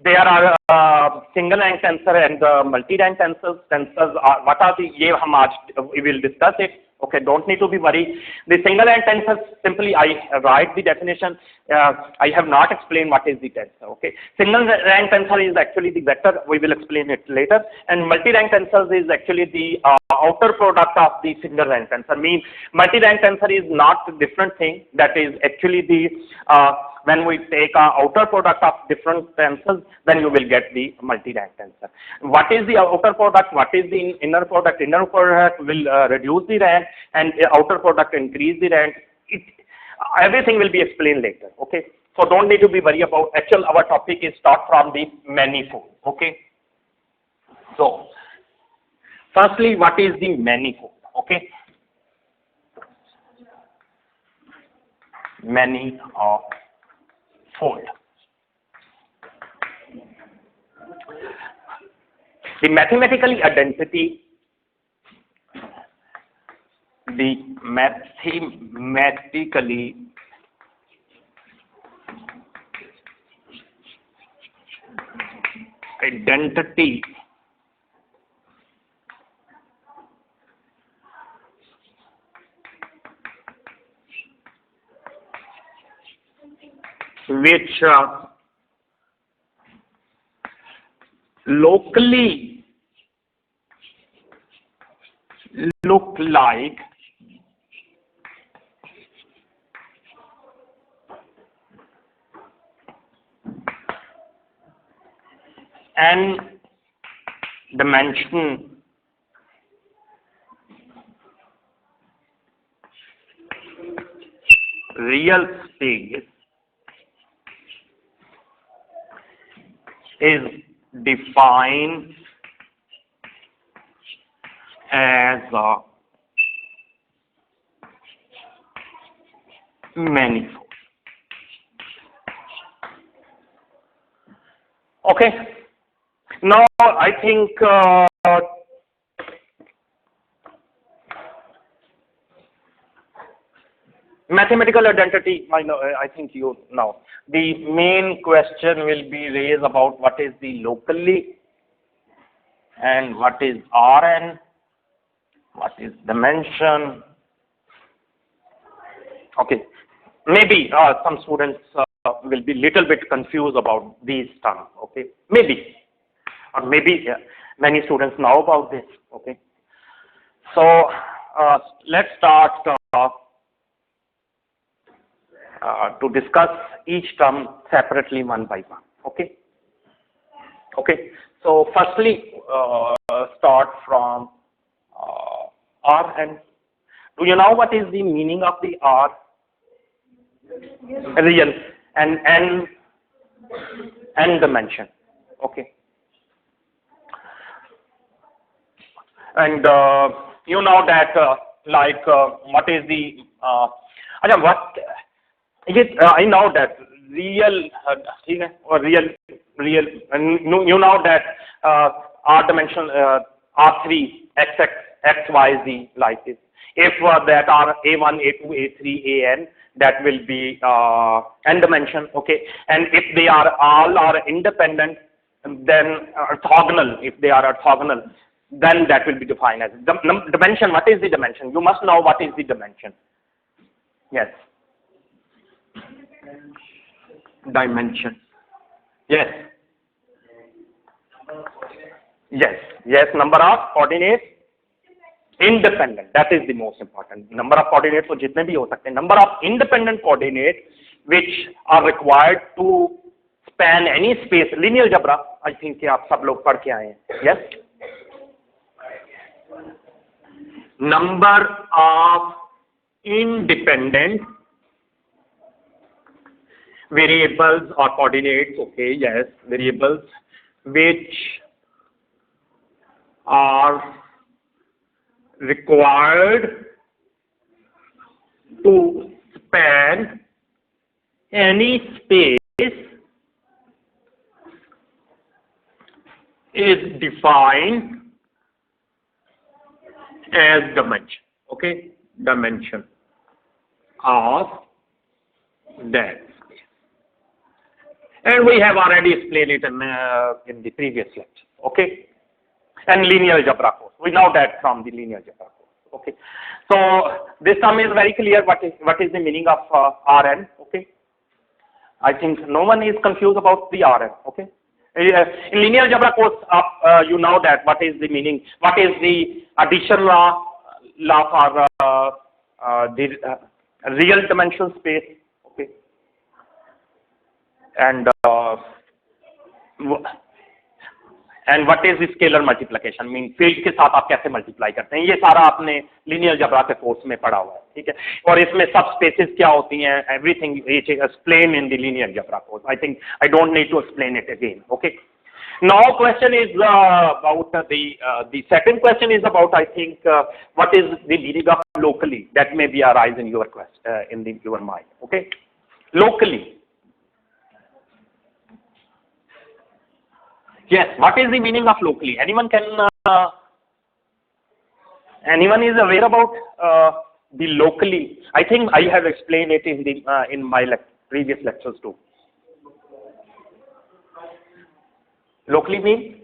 There are single rank tensor and multi-rank tensors. Tensors are, what are the, ये हम आज we will discuss it. Okay, don't need to be worried. The single rank tensor, simply I write the definition. I have not explained what is the tensor. Okay, single rank tensor is actually the vector. We will explain it later. And multi-rank tensors is actually the outer product of the single rank tensor. Means multi-rank tensor is not a different thing. That is actually the when we take a outer product of different tensors, then you will get the multi-rank tensor. What is the outer product? What is the inner product? Inner product will reduce the rank, and outer product increase the rank. Everything will be explained later. Okay, so don't need to be worried about. Actual our topic is start from the manifold. Okay, so firstly, what is the manifold? Okay, manifold. The mathematical identity, which locally look like n dimension real space is defined as a manifold. Okay, now I think mathematical identity, I think you know. The main question will be raised about what is the locally and what is Rn, what is dimension. Okay, maybe some students will be little bit confused about these terms. Okay, maybe, or maybe many students know about this. Okay, so let's start to discuss each term separately one by one. Okay. Okay. So firstly, start from Rn. Do you know what is the meaning of the R? Real and n dimension. Okay. And you know that like what is the what? I know that real or real, and you know that R dimension R3 x y z like this. If that are A1, A2, A3, An, that will be n dimension. Okay, and if they are all are independent, then orthogonal. If they are orthogonal, then that will be defined as dimension. What is the dimension? You must know what is the dimension. Yes. Dimension. Yes. Yes. Yes. Number of coordinates independent. That is the most important. Number of coordinates तो जितने भी हो सकते हैं. Number of independent coordinates which are required to span any space. Linear algebra. I think कि आप सब लोग पढ़ के आए हैं. Yes. Number of independent variables or coordinates, okay, yes, variables which are required to span any space is defined as dimension, okay, dimension of that. And we have already explained it in the previous lecture, okay? And linear algebra course. We know that from the linear algebra course, okay? So this term is very clear what is the meaning of Rn, okay? I think no one is confused about the Rn, okay? In linear algebra course, you know that what is the meaning, what is the addition law for the real dimensional space, okay? And what is the scalar multiplication, mean field के साथ आप कैसे multiply करते हैं, ये सारा आपने linear algebra के कोर्स में पढ़ा हुआ है, ठीक है? और इसमें सब स्पेसेस क्या होती हैं, everything it is explain in the linear algebra course. I think I don't need to explain it again, okay? Now question is about the second question is about, I think, what is the meaning of locally, that may be arise in your your mind, okay? Locally. Yes, what is the meaning of locally? Anyone is aware about the locally? I think I have explained it in my previous lectures too. Locally means?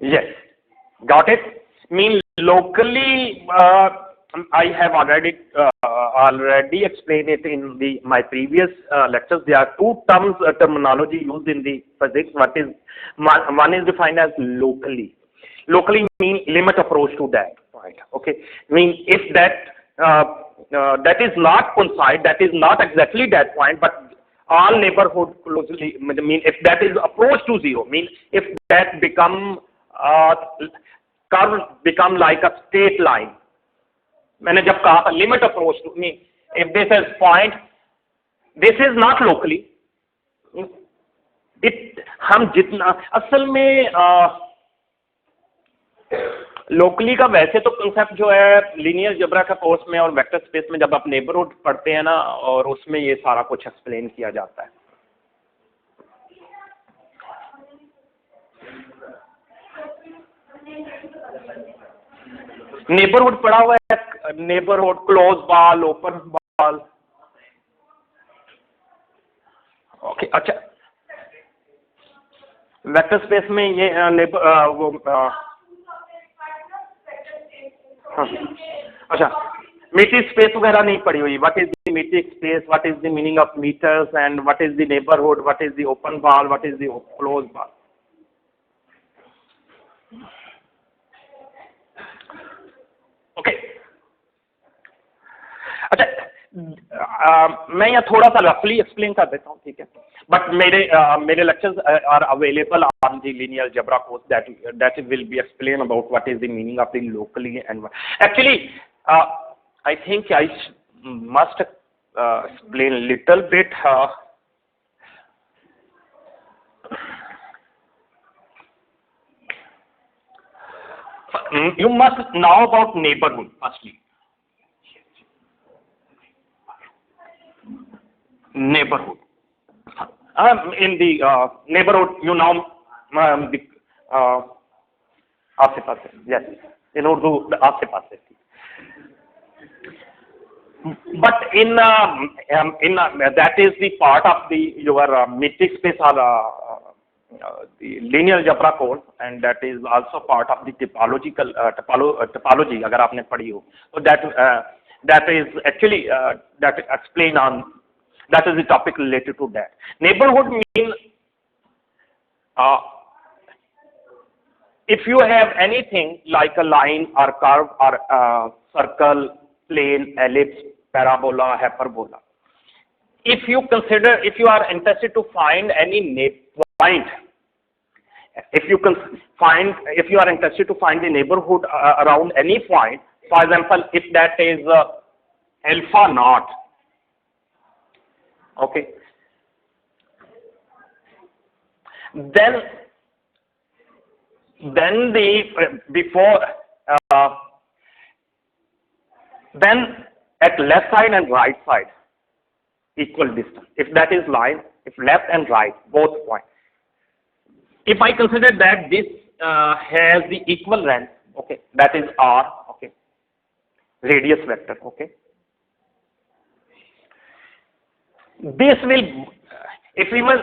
Yes, got it. Mean locally, I have already explained it in my previous lectures. There are two terminology used in the physics. One is defined as locally. Locally mean limit approach to that point. Okay, mean if that is not coincide, that is not exactly that point, but all neighborhood closely, mean if that is approach to zero, mean if that become curve become like a straight line. मैंने जब कहा limit approach to, mean if this is point, this is not locally. हम जितना असल में locally का वैसे तो कंसेप्ट जो है लीनियर अलजेब्रा का कोर्स में और वेक्टर स्पेस में जब आप नेबरहुड पढ़ते हैं ना, और उसमें ये सारा कुछ एक्सप्लेन किया जाता है. नेबरहुड पढ़ा हुआ है, neighbourhood, close ball, open ball, okay? अच्छा, वेक्टर स्पेस में ये अच्छा, मीट्रिक स्पेस वगैरह नहीं पढ़ी हुई. What is the metric space, what is the meaning of meters, and what is the neighbourhood, what is the open ball, what is the close ball. Okay, अच्छा, मैं यहाँ थोड़ा सा रफली एक्सप्लेन कर देता हूँ, ठीक है? बट मेरे lectures are available on the linear algebra course that will be explain about what is the meaning of the locally and actually I think I must explain a little bit. You must know about neighborhood firstly. Neighborhood. In the neighborhood, you know, the आसे पासे, yes, in Urdu, आसे पासे. But in that is the part of your metric space or the linear algebra course, and that is also part of the topology. अगर आपने पढ़ी हो, so that is actually that explain on. That is the topic related to that. Neighborhood means if you have anything like a line or curve or circle, plane, ellipse, parabola, hyperbola. If you are interested to find any point, if you are interested to find the neighborhood around any point, for example, if that is alpha naught. Okay. Then at left side and right side equal distance. If that is line, if left and right both points if I consider that this has the equal length, okay, that is r, okay, radius vector, okay, this will, if we were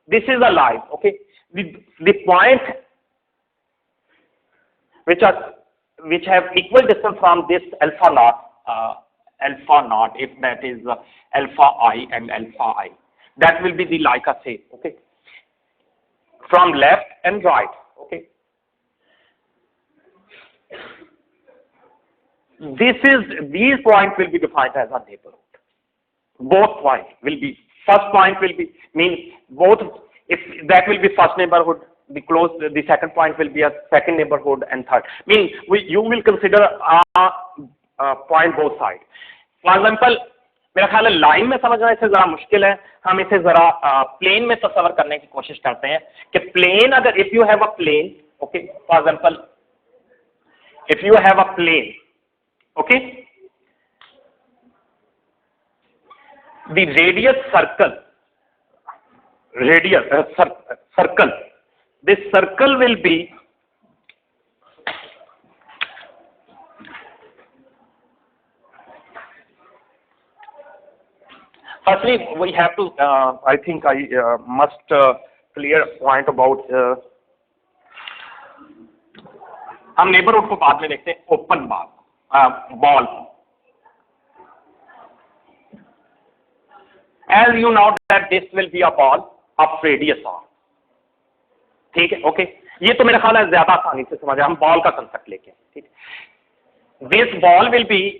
this is a line, okay, the point which have equal distance from this alpha naught, if that is alpha I and alpha I, that will be the like a shape, okay, from left and right, okay. These points will be defined as a neighborhood. Both points will be, first point will be, means both, if that will be first neighborhood, the second point will be a second neighborhood, and third, means you will consider point both side. For example, मेरा ख्याल है line में समझना इसे जरा मुश्किल है, हम इसे जरा प्लेन में तस्वर करने की कोशिश करते हैं कि प्लेन, अगर if you have a plane, okay, for example if you have a plane, okay, the radius circle, this circle will be firstly we have to I think I must clear a point about हम neighbourhood को बाद में देखते हैं, open ball, as you know that this will be a ball of radius r, ठीक है, okay, ये तो मेरा ख्याल है ज्यादा आसानी से समझ, हम बॉल का कंसेप्ट लेके, ठीक, this ball will B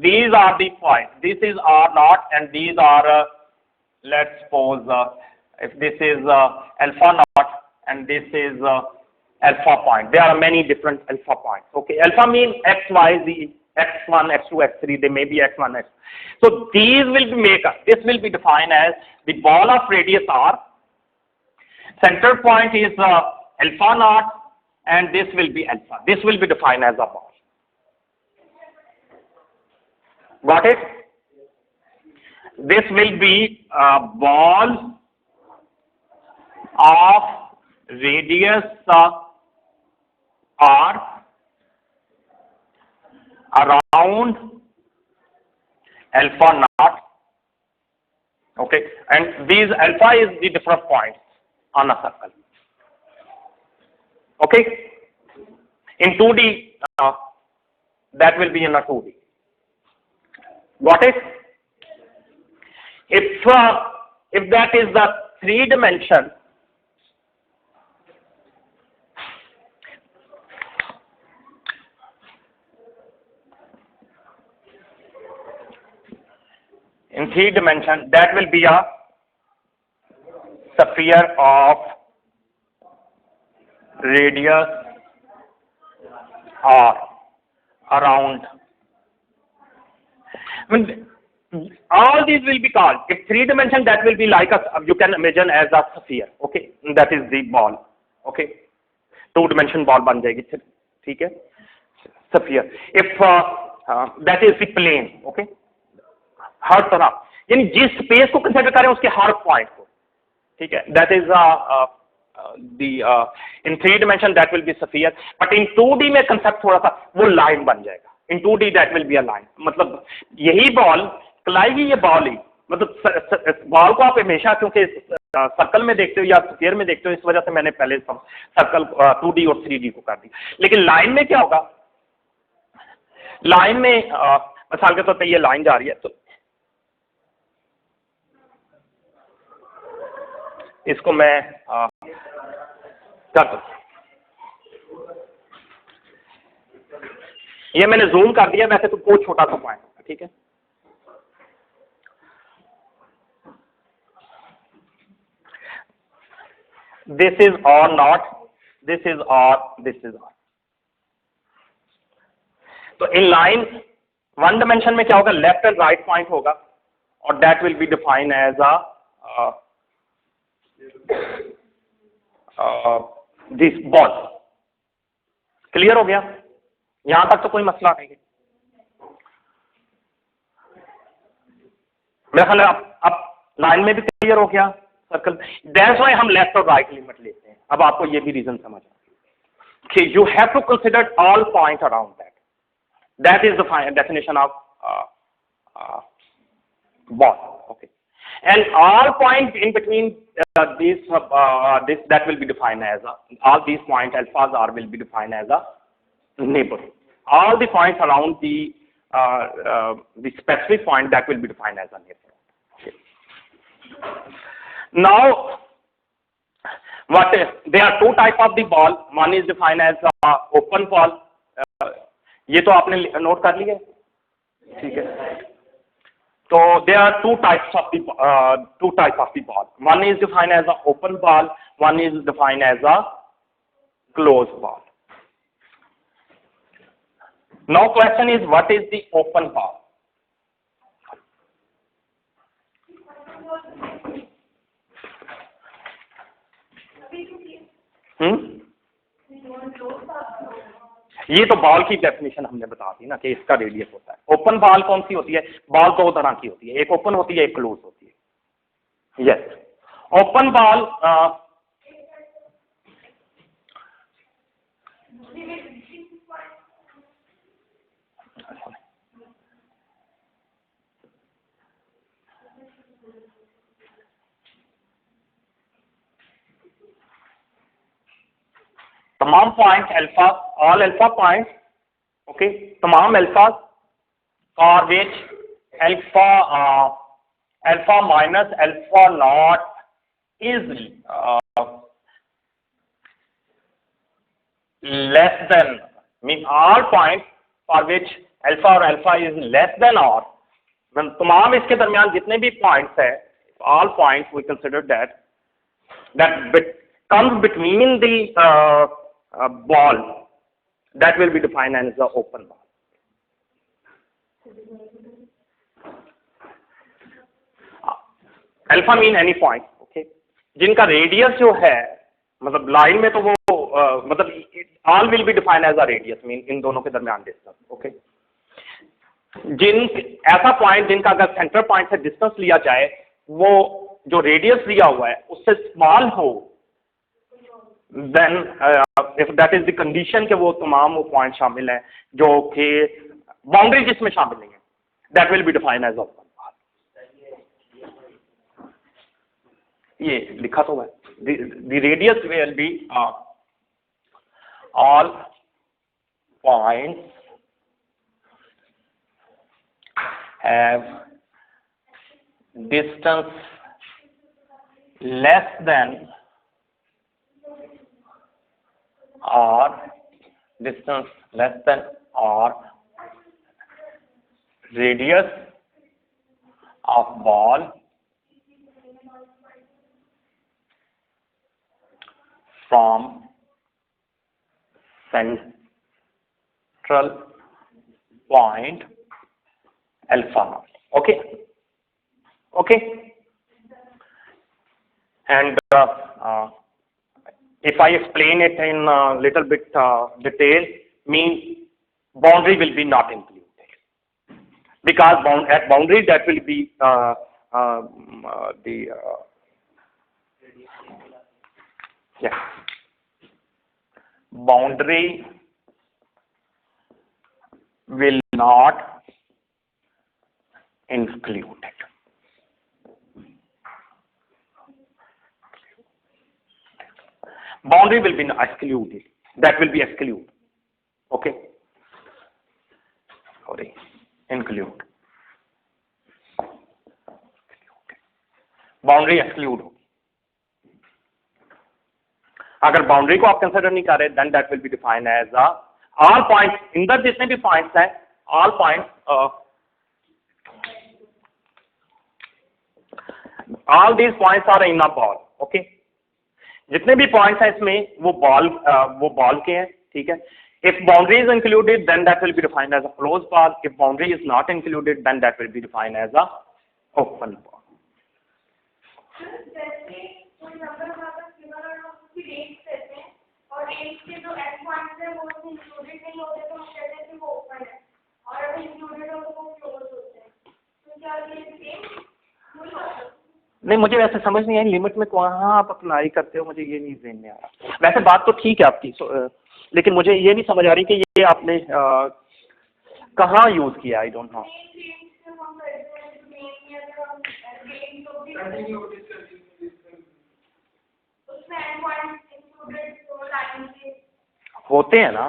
these are the points, this is r naught and these are let's suppose if this is alpha naught and this is alpha point, there are many different alpha points, okay, alpha means x, y, z, x1, x2, x3, they may be x1, x. So these will be this will be defined as the ball of radius r, center point is alpha naught, and this will be alpha. This will be defined as a ball. Got it? This will be a ball of radius r around alpha naught, okay, and these alpha is the different points on a circle, okay. In 2D that will be in a 2D. Got it? If that is the 3 dimension, in 3 dimension, that will be a sphere of radius r around. I mean, all these will be called, if 3 dimension, that will be like you can imagine as a sphere, okay, that is the ball, okay, 2 dimension ball ban jayegi, theek hai, sphere. If that is the plane, okay, हर तरह, यानी जिस space को consider करें उसके हर point को, ठीक है, that is in 3 dimension that will be sphere, but in 2D में कंसेप्ट थोड़ा सा वो लाइन बन जाएगा. In 2D that will be a line. मतलब यही बॉल कहलाएगी, ये बॉल ही, मतलब बॉल को आप हमेशा क्योंकि सर्कल में देखते हो या स्फीयर में देखते हो, इस वजह से मैंने पहले सर्कल 2D और 3D को कर दिया. लेकिन लाइन में क्या होगा, लाइन में मिसाल के तौर पर ये लाइन जा रही है, तो इसको मैं कर दूं, ये मैंने जूम कर दिया, वैसे तो बहुत छोटा सा पॉइंट होगा, ठीक है. दिस इज और नॉट, दिस इज और, दिस इज और. तो इन लाइन 1 dimension में क्या होगा, लेफ्ट एंड राइट पॉइंट होगा, और that will be defined as this ball. Clear हो गया? यहां तक तो कोई मसला नहीं है. मेरा ख्याल है अब लाइन में भी क्लियर हो गया, सर्कल, दैट्स व्हाई हम लेफ्ट और राइट लिमिट लेते हैं। अब आपको ये भी रीजन समझ आ गया कि you have to consider all point around that, that is the definition of ball, okay, and all points in between this that will be defined as all these point alphas are will be defined as a neighborhood. All the points around the specific point that will be defined as a neighborhood. Okay. Now, what is, there are two types of the ball. One is defined as open ball. ये तो आपने note कर लिया, ठीक है। So there are two types of the ball. One is defined as an open ball. One is defined as a closed ball. Now question is, what is the open ball? ये तो ball की definition हमने बता दी ना कि इसका radius होता है। ओपन बॉल कौन सी होती है? बॉल दो तरह की होती है, एक ओपन होती है, एक क्लोज होती है। यस, ओपन बॉल तमाम point alpha, all alpha point, okay, तमाम alpha for which alpha minus alpha naught is less than, mean all point for which alpha और अल्फा इज लेस देन, और तमाम इसके दरमियान जितने भी पॉइंट्स है, all points we consider that comes between the ball that will be defined as the open ball. Alpha mean any point, okay, जिनका radius जो है, मतलब लाइन में तो वो मतलब all will be defined as a radius, mean in दोनों के दरमियान डिस्टेंस, ओके। ऐसा पॉइंट जिनका अगर सेंटर पॉइंट से डिस्टेंस लिया जाए, वो जो रेडियस लिया हुआ है उससे स्मॉल हो, then if that is the condition कि वो तमाम वो पॉइंट शामिल हैं जो कि बाउंड्री जिसमें शामिल नहीं है, that will be defined as open ball. ये लिखा तो है, the radius will be all points have distance less than or distance less than or radius of ball from central point alpha naught, okay, okay, and if I explain it in a little bit detail, means boundary will be not included, because at boundary that will be boundary will not included. Boundary will be excluded. That will be excluded. Okay. Sorry. Include. Boundary exclude होगी। अगर boundary को आप consider नहीं कर रहे, then that will be defined as all points, Inder जितने भी points हैं, all points, all these points are in a ball. Okay. जितने भी पॉइंट्स हैं इसमें वो बॉल के हैं, ठीक है। If boundary is included then that will be defined as a close ball, if boundary is not included then that will be defined as a open ball. नहीं मुझे वैसे समझ नहीं आई लिमिट में कहाँ आप अप्लाई करते हो, मुझे ये नहीं ध्यान में आ रहा। वैसे बात तो ठीक है आपकी, लेकिन मुझे ये नहीं समझ आ रही कि ये आपने कहाँ यूज किया, आई डोंट नो। होते हैं ना,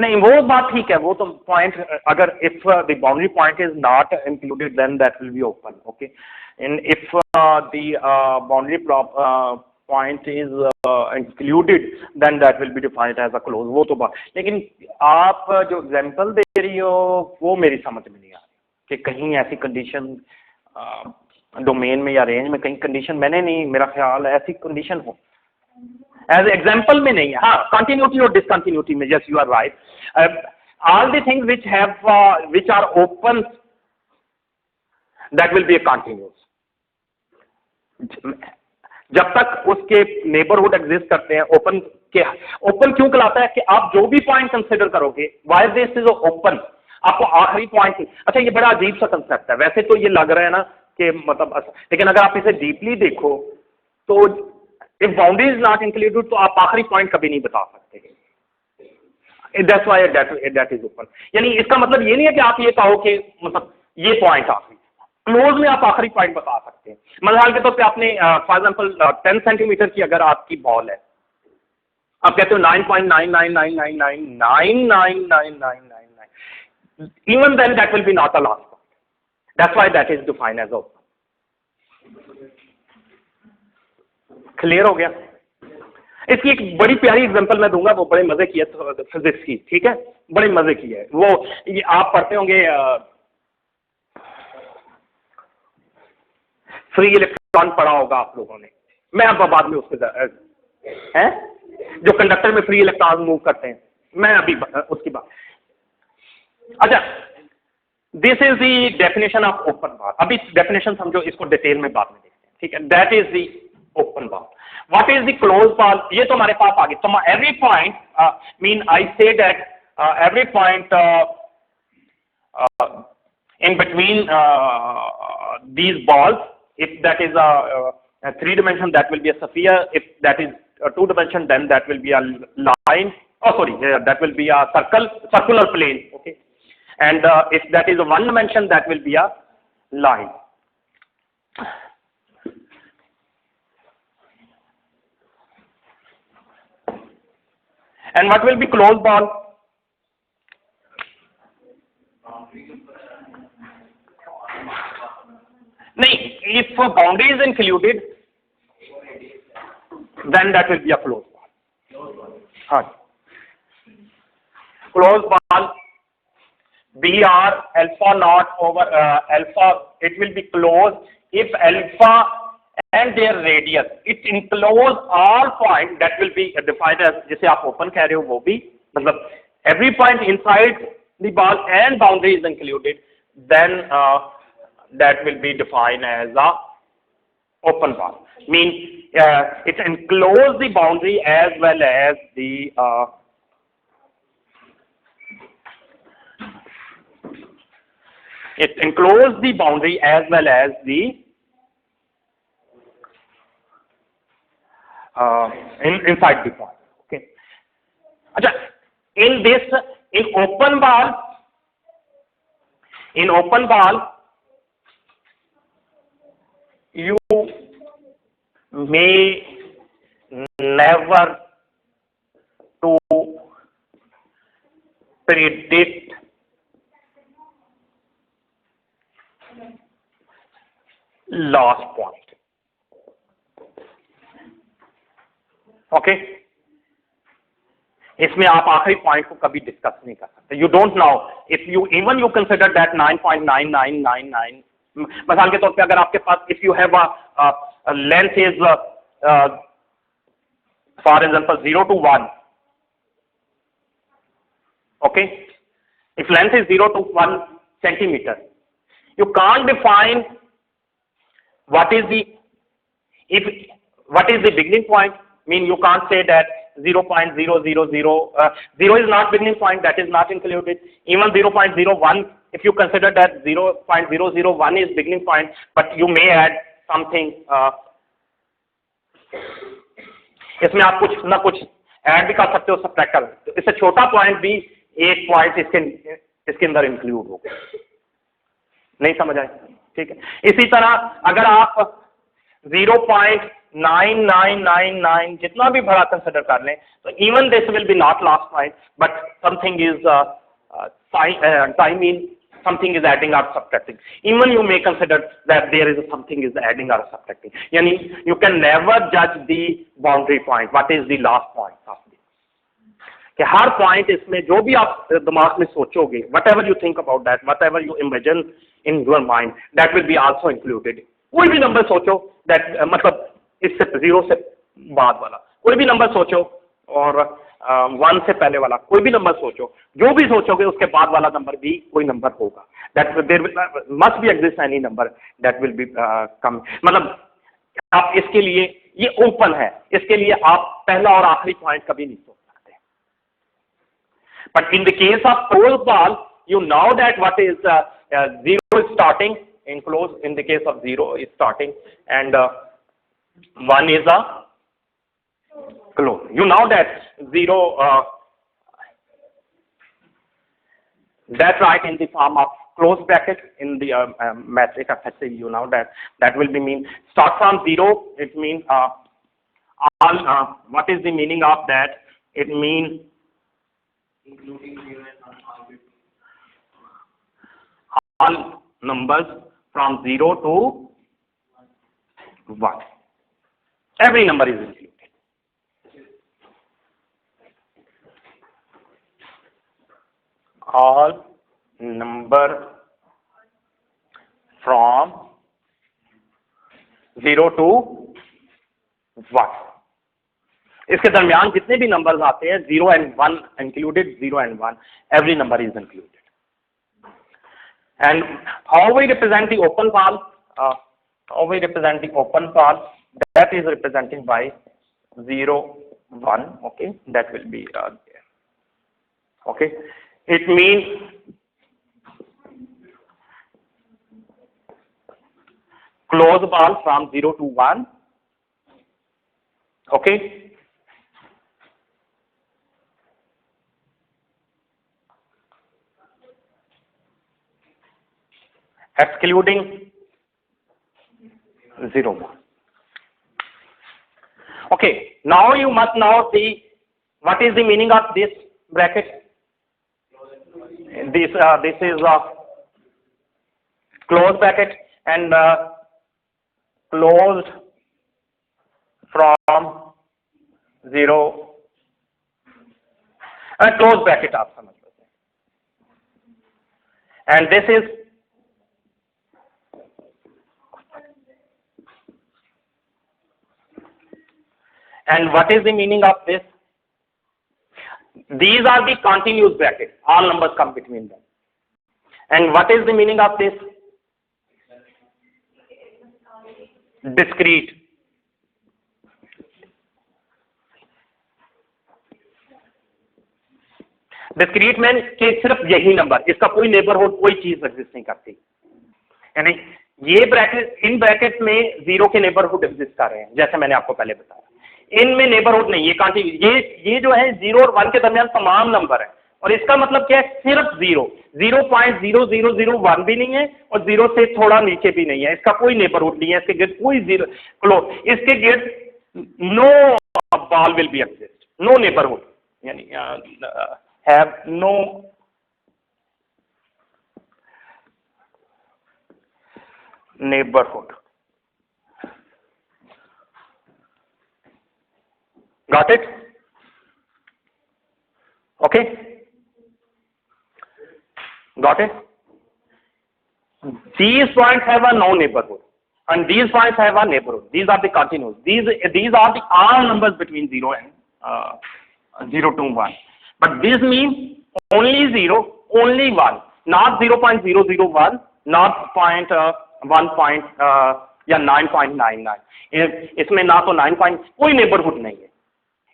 नहीं वो बात ठीक है, वो तो पॉइंट अगर if the boundary point is not included then that will be open, okay, and if the boundary point is included then that will be defined as a close, वो तो बात। लेकिन आप जो एग्जांपल दे रही हो वो मेरी समझ में नहीं आ रही कि कहीं ऐसी कंडीशन डोमेन में या रेंज में कहीं कंडीशन मैंने नहीं, मेरा ख्याल है ऐसी कंडीशन हो एज एग्जाम्पल में नहीं है। हाँ कंटिन्यूटी और डिसकंटिन्यूटी में yes you are right, all the things which have which are open that will be a continuous, जब तक उसके नेबरहुड एग्जिस्ट करते हैं। ओपन के ओपन क्यों कहलाता है कि आप जो भी पॉइंट कंसिडर करोगे वाई दिस इज ओपन, आपको आखिरी पॉइंट। अच्छा ये बड़ा अजीब सा कंसेप्ट है, वैसे तो ये लग रहा है ना कि मतलब, लेकिन अगर आप इसे डीपली देखो तो if boundary is not included तो आप आखिरी पॉइंट कभी नहीं बता सकते, that's why that is open. यानी इसका मतलब ये नहीं है कि आप ये कहो कि मतलब ये पॉइंट आखिरी, क्लोज में आप आखिरी पॉइंट बता सकते हैं। मिसाल के तौर पे आपने फॉर एग्जांपल 10 सेंटीमीटर की अगर आपकी बॉल है, आप कहते हो 9.9999999999, even then that will be not a last point, that's why that is defined as open। Clear हो गया? इसकी एक बड़ी प्यारी एग्जांपल मैं दूंगा, वो बड़े मजे की है फिजिक्स की, ठीक है, बड़े मजे की है वो, ये आप पढ़ते होंगे फ्री इलेक्ट्रॉन पढ़ा होगा आप लोगों ने, मैं अब बाद में उसके हैं जो कंडक्टर में फ्री इलेक्ट्रॉन मूव करते हैं, मैं अभी उसकी बात। अच्छा this is the definition of open bar, अभी डेफिनेशन समझो, इसको डिटेल में बाद में देखते हैं, ठीक है। That is the open bar. What is the close bar? ये तो हमारे पास आ गया। तो every point mean I say that every point in between these balls, if that is a 3 dimension, that will be a sphere. If that is a 2 dimension, then that will be a line. Oh sorry, that will be a circular plane, okay. And if that is a 1 dimension, that will be a line. And what will be closed ball? नहीं, if a boundary is included, then that will be a closed ball. हाँ, closed ball BR alpha naught over alpha, it will be closed if alpha and their radius, it enclose all point, that will be defined as, जैसे आप open कह रहे हो वो भी, मतलब every point inside the ball and boundary is included, then that will be defined as a open ball. Mean it enclose the boundary as well as the it enclose the boundary as well as the inside the point. Okay. Achha, in open ball, you may never to predict last point. Okay, इसमें आप आखिरी point को कभी discuss नहीं कर सकते। You don't know if you even you consider that 9.9999, मिसाल के तौर पे अगर आपके पास if you have a length is for example 0 to 1, okay, if length is 0 to 1 centimeter, you can't define what is the beginning point. Mean you can't say that 0.000, 0 is not beginning point, that is not included. Even 0.01, if you consider that 0.001 is beginning point, but you may add something, इसमें आप कुछ ना कुछ add भी कर सकते हो, subtract कर सकते हो, इससे छोटा पॉइंट भी एक पॉइंट इसके अंदर इंक्लूड होगा। नहीं समझ आए? ठीक है। इसी तरह अगर आप 0.9999 जितना भी बड़ा कंसिडर कर लें, तो even this will be not last point, but something is time in something is adding or subtracting. Even you may consider that there is something is adding or subtracting. Yani you can never judge the boundary point. What is the last point of this? कि हर point इसमें जो भी आप दिमाग में सोचोगे, whatever you think about that, whatever you imagine in your mind, that will be also included. कोई भी नंबर सोचो that मतलब इससे 0 से बाद वाला कोई भी नंबर सोचो और 1 से पहले वाला कोई भी नंबर सोचो, जो भी सोचोगे उसके बाद वाला नंबर भी कोई नंबर होगा। That there must be exist any number that will be कम। मतलब आप इसके लिए ये ओपन है, इसके लिए आप पहला और आखिरी पॉइंट कभी नहीं सोच सकते। But in the case of close ball you know that what is 0 is starting in close, in the case of 0 is starting and 1 is a close. You know that 0 that write in the form of close bracket in the metric effective. You know that will be mean start from 0. It means all. What is the meaning of that? It means including 0 and all numbers from 0 to 1. Every number is included. All number from 0 to 1. इसके दरमियान जितने भी numbers आते हैं 0 and 1 included, 0 and 1, every number is included. And how we represent the open ball? How we represent the open ball? That is representing by 0, 1. Okay, that will be there. Okay. It means close ball from 0 to 1. Okay. Excluding 0, 1. Okay. Now you must now see what is the meaning of this bracket. This is a closed bracket and closed from 0 closed bracket आप समझ सकते हैं, and this is and what is the meaning of this? These are the continuous brackets, all numbers come between them. And what is the meaning of this? Discrete. Discrete में कि सिर्फ यही number, इसका कोई नेबरहुड कोई चीज exist नहीं करती। यानी ये ब्रैकेट, इन ब्रैकेट में 0 के नेबरहुड एग्जिस्ट कर रहे हैं, जैसे मैंने आपको पहले बताया। इनमें नेबरहुड नहीं, ये जो है 0 और 1 के दरमियान तमाम नंबर है, और इसका मतलब क्या है? सिर्फ 0, 0.0001 भी नहीं है और 0 से थोड़ा नीचे भी नहीं है, इसका कोई नेबरहुड नहीं है, इसके गिर्द कोई 0 क्लोज, इसके गिर्द no ball will be exist, no neighbourhood, यानी have no neighbourhood. Got it? Okay? Got it? These points have a no neighborhood and these points have a neighborhood. These are the continuous. These are the all numbers between 0 and 0 to 1. But this means only 0, only 1, not 0.001, not 1 या 9.99। इसमें ना तो 9 point कोई neighbourhood नहीं है,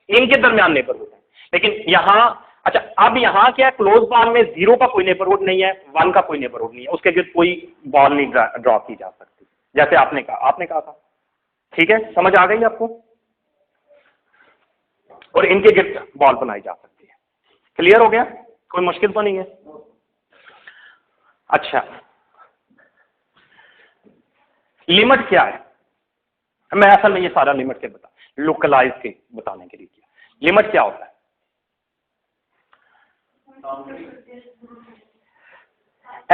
इनके दरमियान neighbourhood है। लेकिन यहाँ अच्छा, अब यहाँ क्या है, क्लोज बॉल में 0 का कोई नेबरहुड नहीं है, 1 का कोई नेबरहुड नहीं है, उसके गिर्द कोई बॉल नहीं ड्रॉ की जा सकती, जैसे आपने कहा था। ठीक है, समझ आ गई आपको? और इनके गिर्द बॉल बनाई जा सकती है। क्लियर हो गया? कोई मुश्किल तो नहीं है? अच्छा, लिमिट क्या है? मैं असल में ये सारा लिमिट के लोकलाइज के बताने के लिए किया। लिमिट क्या होता है?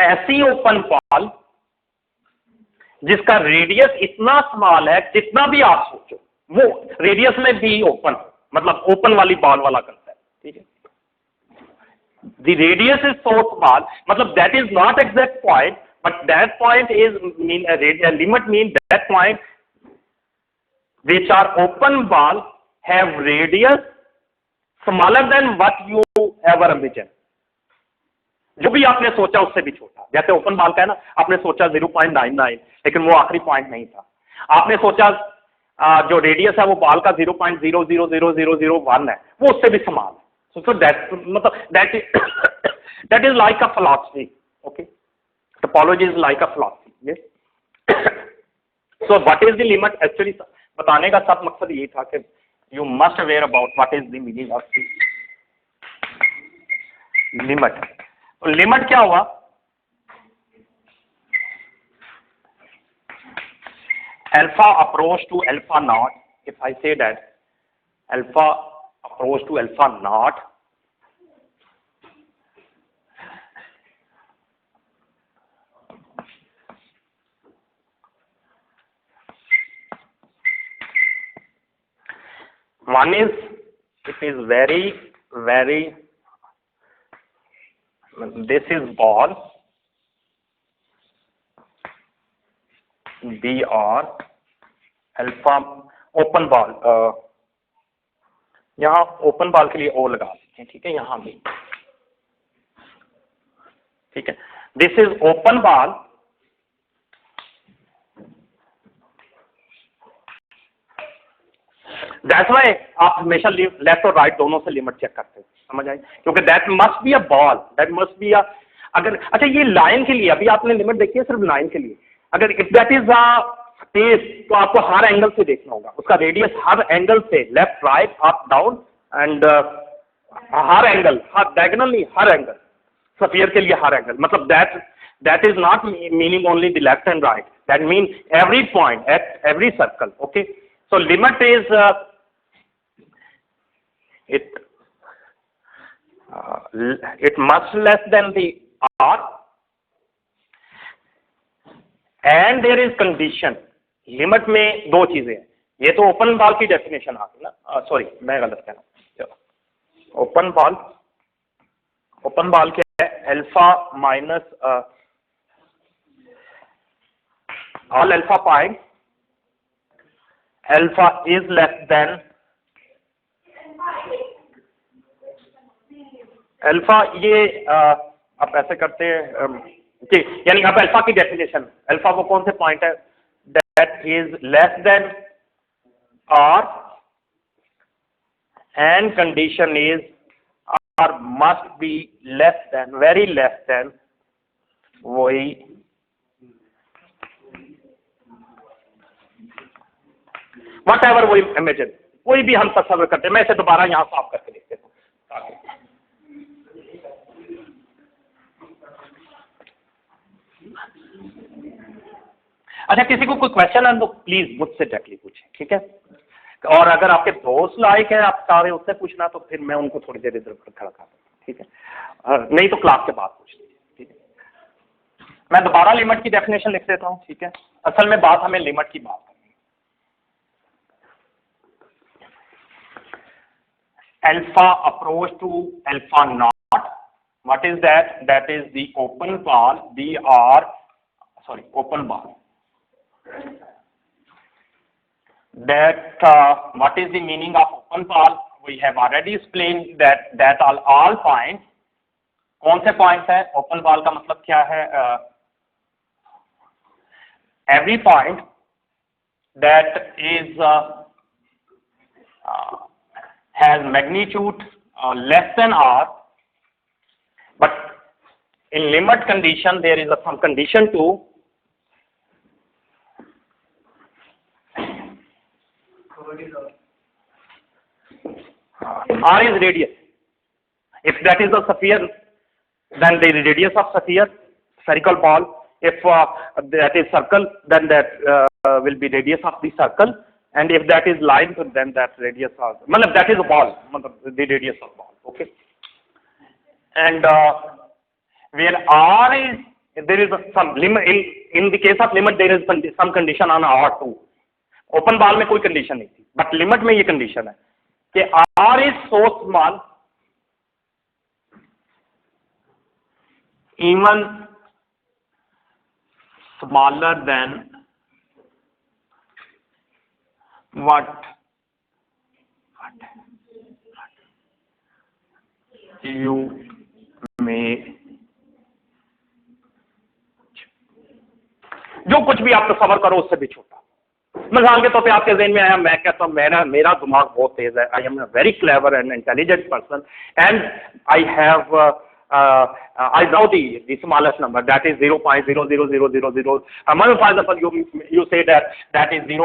ऐसी ओपन बॉल जिसका रेडियस इतना स्मॉल है, जितना भी आप सोचो वो रेडियस में भी ओपन, मतलब ओपन वाली बॉल वाला कंसेप्ट। ठीक है, the radius is so small, मतलब that is not exact point, but that point is mean limit mean that point which are open ball have radius smaller than what you ever imagined। जो भी आपने सोचा उससे भी छोटा, जैसे open ball का है ना, आपने सोचा 0.99, लेकिन वो आखिरी पॉइंट नहीं था। आपने सोचा जो रेडियस है वो बॉल का 0.000001 है, वो उससे भी स्मॉल है। सो दैट मतलब that is like a philosophy. Okay, topology is like a philosophy. So what is the limit? Actually बताने का सब मकसद ये था कि you must aware about what is the meaning of limit. तो लिमिट क्या हुआ? Alpha approach to alpha nought, if I say that alpha approach to alpha nought, one is it is very this is ball B or alpha open ball, यहां open ball के लिए ओ लगा देते हैं। ठीक है, यहां भी ठीक है, this is open ball that's why आप हमेशा लेफ्ट और राइट दोनों से लिमिट चेक करते हैं। समझ आई? क्योंकि that must be a ball, that must be a, अगर अच्छा ये लाइन के लिए अभी आपने लिमिट देखी है सिर्फ लाइन के लिए, अगर if that is a space तो आपको हर एंगल से देखना होगा, उसका रेडियस हर एंगल से, left right up down and her angle, her diagonally her angle, sphere के लिए हर एंगल, मतलब that is not meaning only the left and right, that mean every point at every circle. Okay, so limit is it must less than the r and there is condition। Limit में दो चीजें हैं, ये तो open ball की definition आ गई ना, sorry मैं गलत कह रहा हूं। चलो ओपन बॉल क्या है? Alpha minus all alpha point, alpha is less then alpha, ये आप ऐसे करते हैं कि यानी अब अल्फा की डेफिनेशन, अल्फा वो कौन से पॉइंट है? That is less than r and condition is r must be less than, very less than, वही वट एवर, वही इमेजिन, कोई भी हम तस्वीर करते हैं। मैं इसे दोबारा यहां साफ करके देख देता हूं। अच्छा, किसी को कोई क्वेश्चन है तो प्लीज मुझसे डायरेक्टली पूछें। ठीक है, और अगर आपके दोस्त लायक है आप सारे उससे पूछना तो फिर मैं उनको थोड़ी देर इधर उधर खड़ा कर दूँ। ठीक है, नहीं तो क्लास के बाद पूछ लीजिए। ठीक है, मैं दोबारा लिमिट की डेफिनेशन लिख देता हूँ। ठीक है, असल में बात हमें लिमिट की बात करनी है। Alpha approach to alpha nought, what is that? That is the open ball b r, sorry open ball, that what is the meaning of open ball? We have already explained that all points, कौन से points है? Open ball का मतलब क्या है? every point that is has magnitude less than r, but in limit condition there is some condition too. R is radius. If that is a sphere, then the radius of sphere, spherical ball. If that is circle, then that will be radius of the circle. And if that is line, then that radius of, that is a ball, the radius of ball. Okay. And where R is, there is some limit. In the case of limit, there is some condition on R too. Open ball में कोई condition नहीं थी, but limit में ये condition है कि R is so small, even smaller than what you may, जो कुछ भी आप तस्वर करो उससे भी छोटा। मिसाल के तौर पे आपके ज़हन में आया, मैं कहता हूँ मेरा दिमाग बहुत तेज है, I am a very clever and intelligent person and I have I know the smallest number, that is 0.00000. For example, you say that is 0.00000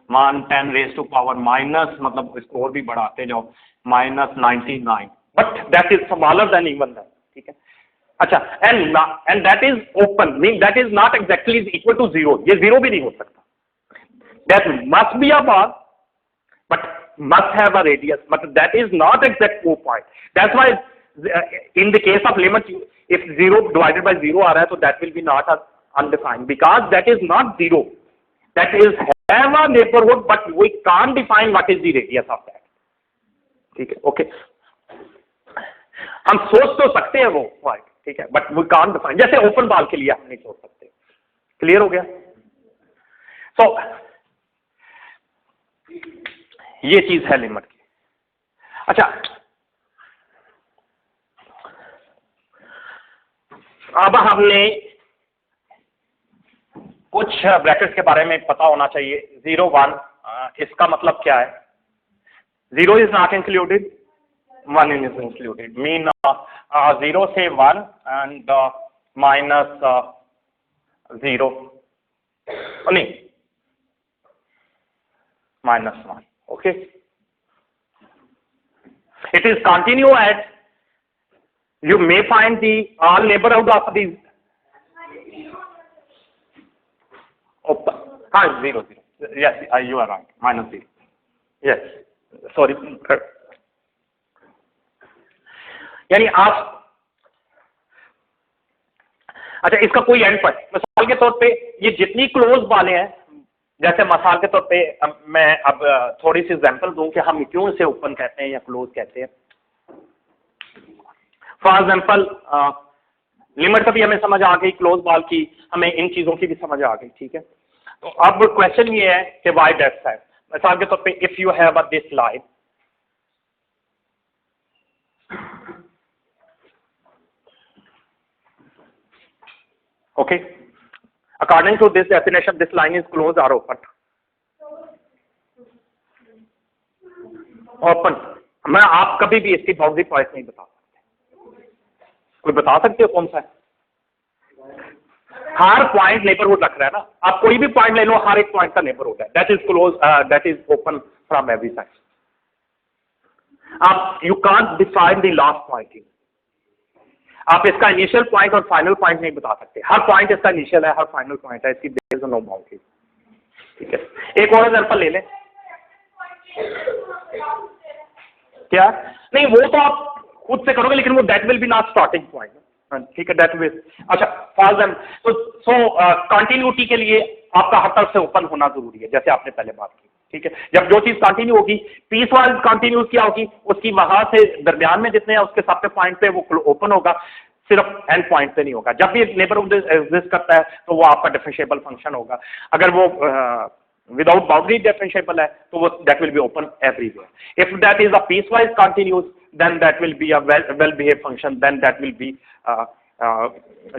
110 raised to power minus, मतलब इसको और भी बढ़ाते जाओ, -99, but that is smaller than even that. ठीक है, अच्छा, and that is open, mean that is not exactly equal to 0. ये 0 भी नहीं हो सकता. That must be a ball, but must have a radius, but that is not exact point. That's why in the case of limit, if 0 divided by 0 आ रहा है, तो that will be not undefined, because that is not 0. That is have a neighborhood, but we can't define what is the radius of that. ठीक है, okay. हम सोच तो सकते हैं वो point, ठीक है, but we can't define. जैसे open ball के लिए हम नहीं सोच सकते. Clear हो गया? So ये चीज है लिमिट की. अच्छा, अब हमने कुछ ब्रैकेट्स के बारे में पता होना चाहिए. 0, 1, इसका मतलब क्या है? 0 is not included, 1 is included. Mean 0 से 1 एंड -0, नहीं, -1. Okay, it is continue at, you may find the all neighborhood of these open. 0, 0. Yes, you are right. -0. Yes, sorry. यानी आप, अच्छा, इसका कोई एंड पॉइंट, मिसाल के तौर पे ये जितनी क्लोज वाले हैं, जैसे मिसाल के तौर पे मैं अब थोड़ी सी एग्जांपल दूं कि हम क्यों इसे ओपन कहते हैं या क्लोज कहते हैं. फॉर एग्जांपल, लिमिट का भी हमें समझ आ गई, क्लोज बॉल की हमें इन चीजों की भी समझ आ गई. ठीक है, तो अब क्वेश्चन ये है कि व्हाई दैट साइड. मिसाल के तौर पे if you have this line, okay, according to this definition, this line is closed or open? Open. मैं आप कभी भी इसकी बाउंड्री पॉइंट नहीं बता सकते. कोई बता सकते हो कौन सा है? हर पॉइंट नेबरहुड रख रहा है ना. आप कोई भी पॉइंट ले लो, हर एक पॉइंट का नेबरहुड है. That is close, that is open from every side. आप you can't define the last point. आप इसका इनिशियल पॉइंट और फाइनल पॉइंट नहीं बता सकते. हर पॉइंट इसका इनिशियल है, हर फाइनल पॉइंट है. इसकी देयर इज नो बाउंड्री. ठीक है, एक और एग्जांपल ले लें. क्या? नहीं, वो तो आप खुद से करोगे, लेकिन वो that will be not starting point. ठीक है, दैट विल, अच्छा, फॉर एग्जांपल, सो कंटिन्यूटी के लिए आपका हर तरफ से ओपन होना जरूरी है, जैसे आपने पहले बात की. ठीक है, जब जो चीज कंटिन्यू होगी, पीस वाइज कंटिन्यूस क्या होगी, उसकी वहां से दरमियान में जितने हैं उसके सबसे पॉइंट पे वो ओपन होगा, सिर्फ एंड पॉइंट पे नहीं होगा. जब भी नेबरहुड एग्जिस्ट करता है तो वो आपका डिफरेंशिएबल फंक्शन होगा. अगर वो विदाउट बाउंड्री डिफरेंशिएबल है तो वो that will be open everywhere. If that is a piecewise continuous, then that will be a well behaved function, then that will be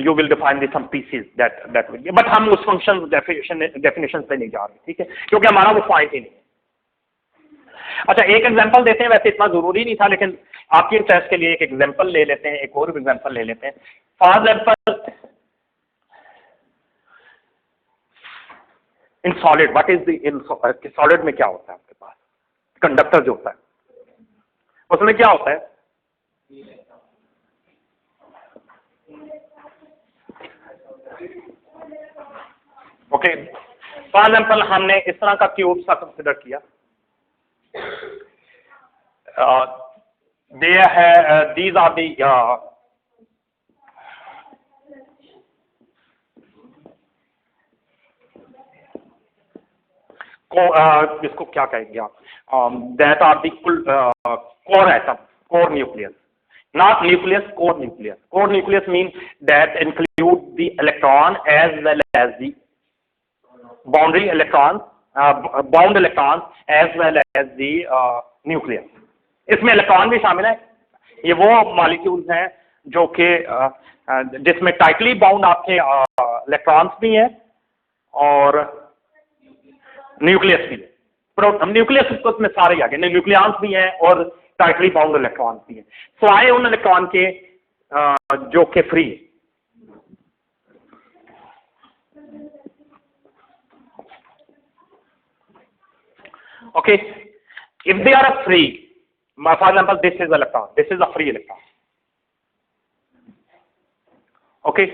you will define the some pieces that will be, but हम उस function definition पे नहीं जा रहे, ठीक है, क्योंकि हमारा वो पॉइंट ही नहीं है। अच्छा एक एग्जांपल देते हैं, वैसे इतना जरूरी नहीं था लेकिन आपकी इंटरेस्ट के लिए एक एग्जांपल ले लेते हैं, एक और एग्जांपल ले लेते हैं। For example in solid, what is the in solid में क्या होता है आपके पास, कंडक्टर जो होता है उसमें क्या होता है, ओके फॉर एग्जांपल हमने इस तरह का क्यूब सा कंसिडर किया, there है these are the इसको क्या कहेंगे आप, that are the core atom, core nucleus, not nucleus, core nucleus. Core nucleus means that include the electron as well as the boundary electrons, bound electrons as well as the nucleus. इसमें electron भी शामिल है। ये वो molecules हैं जो कि जिसमें टाइटली बाउंड आपके इलेक्ट्रॉन्स भी हैं और न्यूक्लियस भी है। न्यूक्लियस तो उसमें सारे आ गए, न्यूक्लियॉन्स भी हैं और टाइटली बाउंड इलेक्ट्रॉन्स भी हैं। सिवाय उन इलेक्ट्रॉन के जो कि फ्री है। Okay, if they are free, for example, this is electron, this is a free electron. Okay.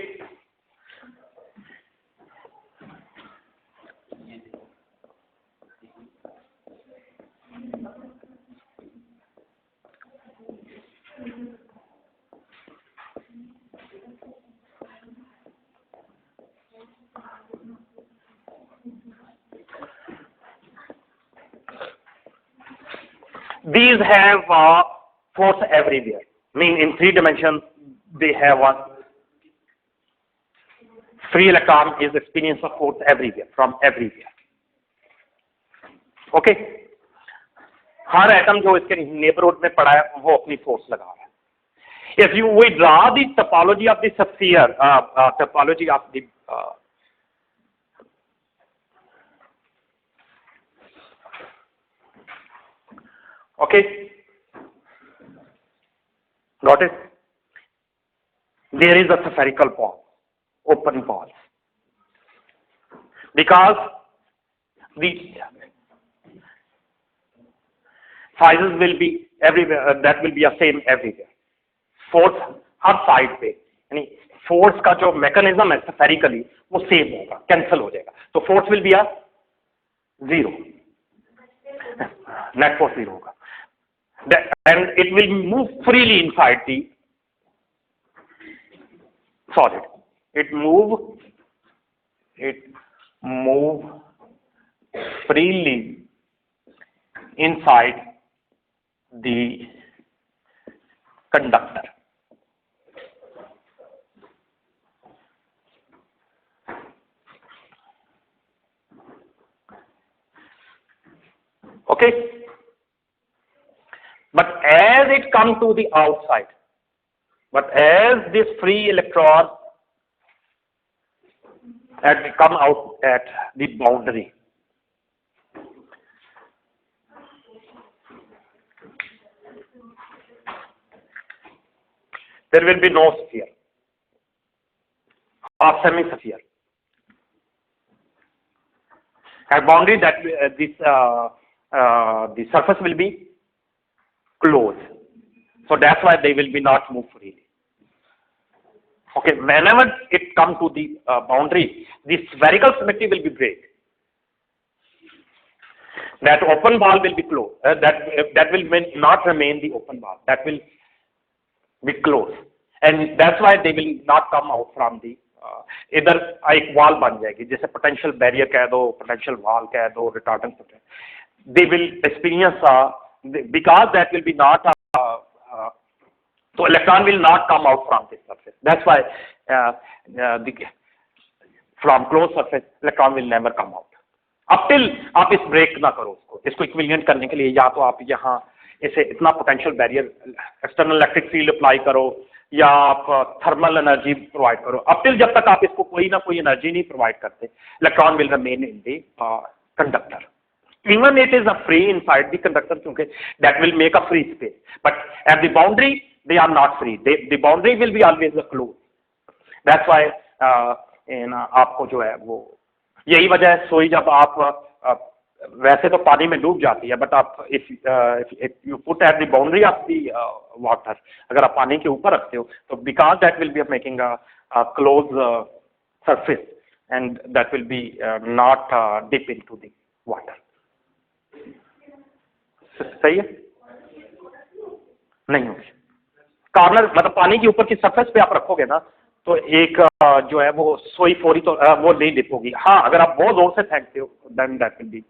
These have force everywhere. Mean in 3 dimensions they have one free electron is experience of force everywhere, from everywhere. Okay. Her atom जो इसके neighbourhood में पड़ा है वो अपनी force लगा रहा है। If you we draw the topology of the sphere, topology of the okay, got it? There is a spherical ball, open ball, because the sizes will be everywhere, that will be the same everywhere. Force her side पे, यानी force का जो mechanism है spherically वो same होगा, cancel हो जाएगा, तो force will be a 0, net force 0 होगा, and it will move freely inside the solid. It move freely inside the conductor. Okay, but as it comes to the outside, but as this free electron come out at the boundary, there will be no sphere or semi-sphere. At boundary, that the surface will be closed, so that's why they will be not move freely. Okay, whenever it comes to the boundary, the spherical symmetry will be break. That open ball will be closed. That will not remain the open ball. That will be closed, and that's why they will not come out from the इधर एक wall बन जाएगी, जैसे potential barrier कह दो, potential wall कह दो, retardant. They will experience because that will be not so electron will not come out from this surface. That's why from closed surface electron will never come out. Up till आप इस break ना करो इसको equivalent करने के लिए या तो आप यहाँ इसे इतना potential barrier external electric field apply करो या आप थर्मल एनर्जी प्रोवाइड करो, अब टिल जब तक आप इसको कोई ना कोई एनर्जी नहीं प्रोवाइड करते, electron will remain in the conductor, even it is a free inside the conductor, क्योंकि that will make a free space, but at the boundary they are not free, the boundary will be always a closed, that's why आपको जो है वो यही वजह है सोई जब आप वैसे तो पानी में डूब जाती है, बट आप if you put at the boundary of the water, अगर आप पानी के ऊपर रखते हो तो because that will be making a close surface and that will be not dip into the water. सही है? नहीं होगी कॉर्नर, मतलब पानी के ऊपर की सरफेस पे आप रखोगे ना तो एक जो है वो सोई फोरी तो वो नहीं डिप होगी। हाँ, अगर आप बहुत जोर से फेंकते हो देन दैट विल बी,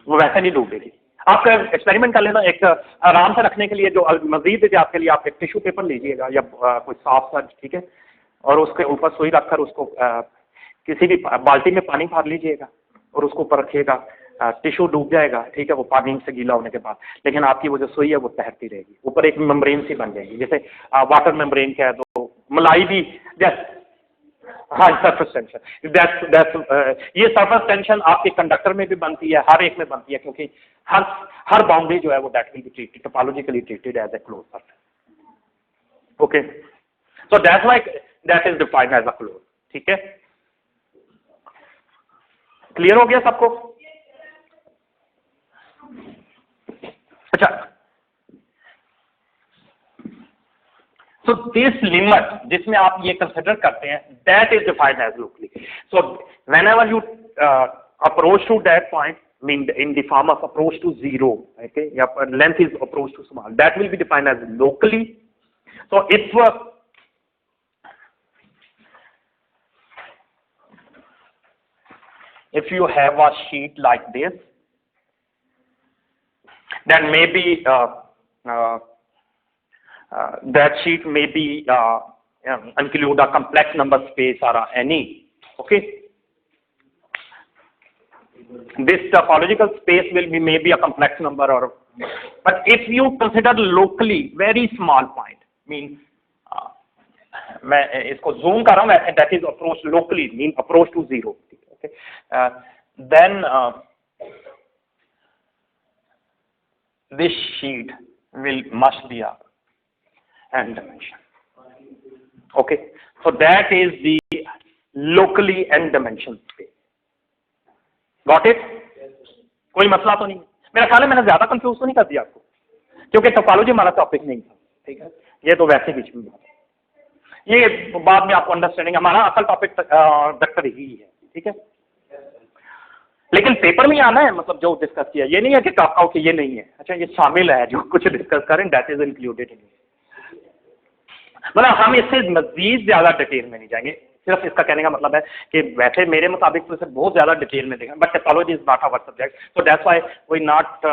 वो वैसे नहीं डूबेगी। आप एक्सपेरिमेंट कर लेना, एक आराम से रखने के लिए जो मजीद आपके लिए आप एक टिश्यू पेपर लीजिएगा या कोई साफ सा, ठीक है, और उसके ऊपर सुई रखकर उसको किसी भी बाल्टी में पानी भर लीजिएगा और उसको ऊपर रखिएगा, टिश्यू डूब जाएगा, ठीक है, वो पानी से गीला होने के बाद, लेकिन आपकी वो जो सुई है वो तैरती रहेगी, ऊपर एक मेम्ब्रेन सी बन जाएगी, जैसे वाटर मेम्ब्रेन क्या है तो मलाई भी जैसे, हाँ सरफेस टेंशन, ये सरफेस टेंशन आपके कंडक्टर में भी बनती है, हर एक में बनती है, क्योंकि हर बाउंड्री जो है वो that will be treated topologically treated as a close surface. Okay, so that's why that is defined as a close. ठीक है, क्लियर हो गया सबको? अच्छा, so this limit जिसमें आप ये कंसिडर करते हैं that is defined as locally, so whenever you approach to that point, mean in the form of approach to zero, okay, या length is approach to small, that will be defined as locally. So if you have a sheet like this, then maybe that sheet may be include a complex number space or any, okay. This topological space will be maybe a complex number, or but if you consider locally very small point, mean मैं इसको zoom कर रहा हूँ, that is approach locally, mean approach to zero, okay, then this sheet must be a n dimension. Okay, so that is the locally n dimension space. Got it? कोई मसला तो नहीं? मेरा ख्याल है मैंने ज्यादा कंफ्यूज तो नहीं कर दिया आपको, क्योंकि टोपोलॉजी हमारा टॉपिक नहीं था, ठीक है, ये तो वैसे बीच में बात है, ये बाद में आपको अंडरस्टैंडिंग, हमारा असल टॉपिक वेक्टर ही है, ठीक है, लेकिन पेपर में आना है, मतलब जो डिस्कस किया, ये नहीं है कि आपका कि ये नहीं है, अच्छा ये शामिल है जो कुछ डिस्कस करें, दैट इज इंक्लूडेड इन, मतलब हम इससे मजीद ज्यादा डिटेल में नहीं जाएंगे, सिर्फ इसका कहने का मतलब है कि वैसे मेरे मुताबिक तो इसे बहुत ज्यादा डिटेल में देखें, but topology is not our subject, so that's why we not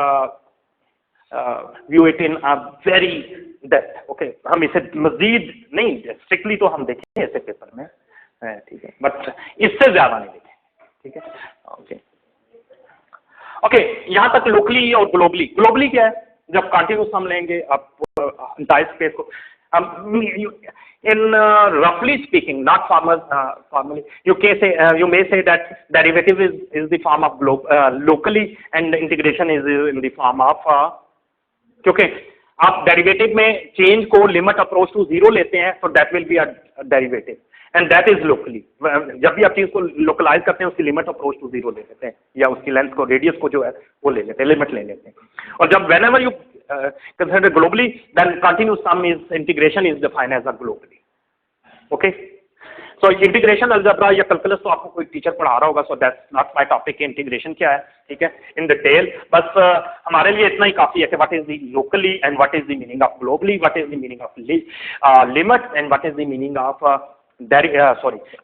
view it in a very depth, okay, हम इसे मजीद नहीं, स्ट्रिक्टली तो हम देखेंगे ऐसे पेपर में, ठीक है, बट इससे ज्यादा नहीं देखें, ठीक है, ओके। ओके, यहाँ तक लोकली और ग्लोबली। ग्लोबली क्या है? जब कॉन्टिन्यूस हम लेंगे आप इंटायर स्पेस को, in roughly speaking, not formally, you may say that derivative is the form of locally, and integration is in the form of क्योंकि आप डेरिवेटिव में चेंज को लिमिट अप्रोच टू जीरो लेते हैं, तो that will be a derivative, and that is locally. जब भी आप चीज को लोकलाइज करते हैं, उसकी लिमिट अप्रोच टू जीरो ले लेते हैं, या उसकी लेंथ को, रेडियस को जो है वो ले लेते हैं, लिमिट ले लेते हैं। और जब whenever you consider globally, then continuous sum is integration is defined as a globally, okay. So integration algebra या calculus तो आपको कोई टीचर पढ़ा रहा होगा, so that's not my topic। Integration क्या है, ठीक है, in detail, बस हमारे लिए इतना ही काफी है कि what is the locally and what is the meaning of globally, what is the meaning of limit and what is the meaning of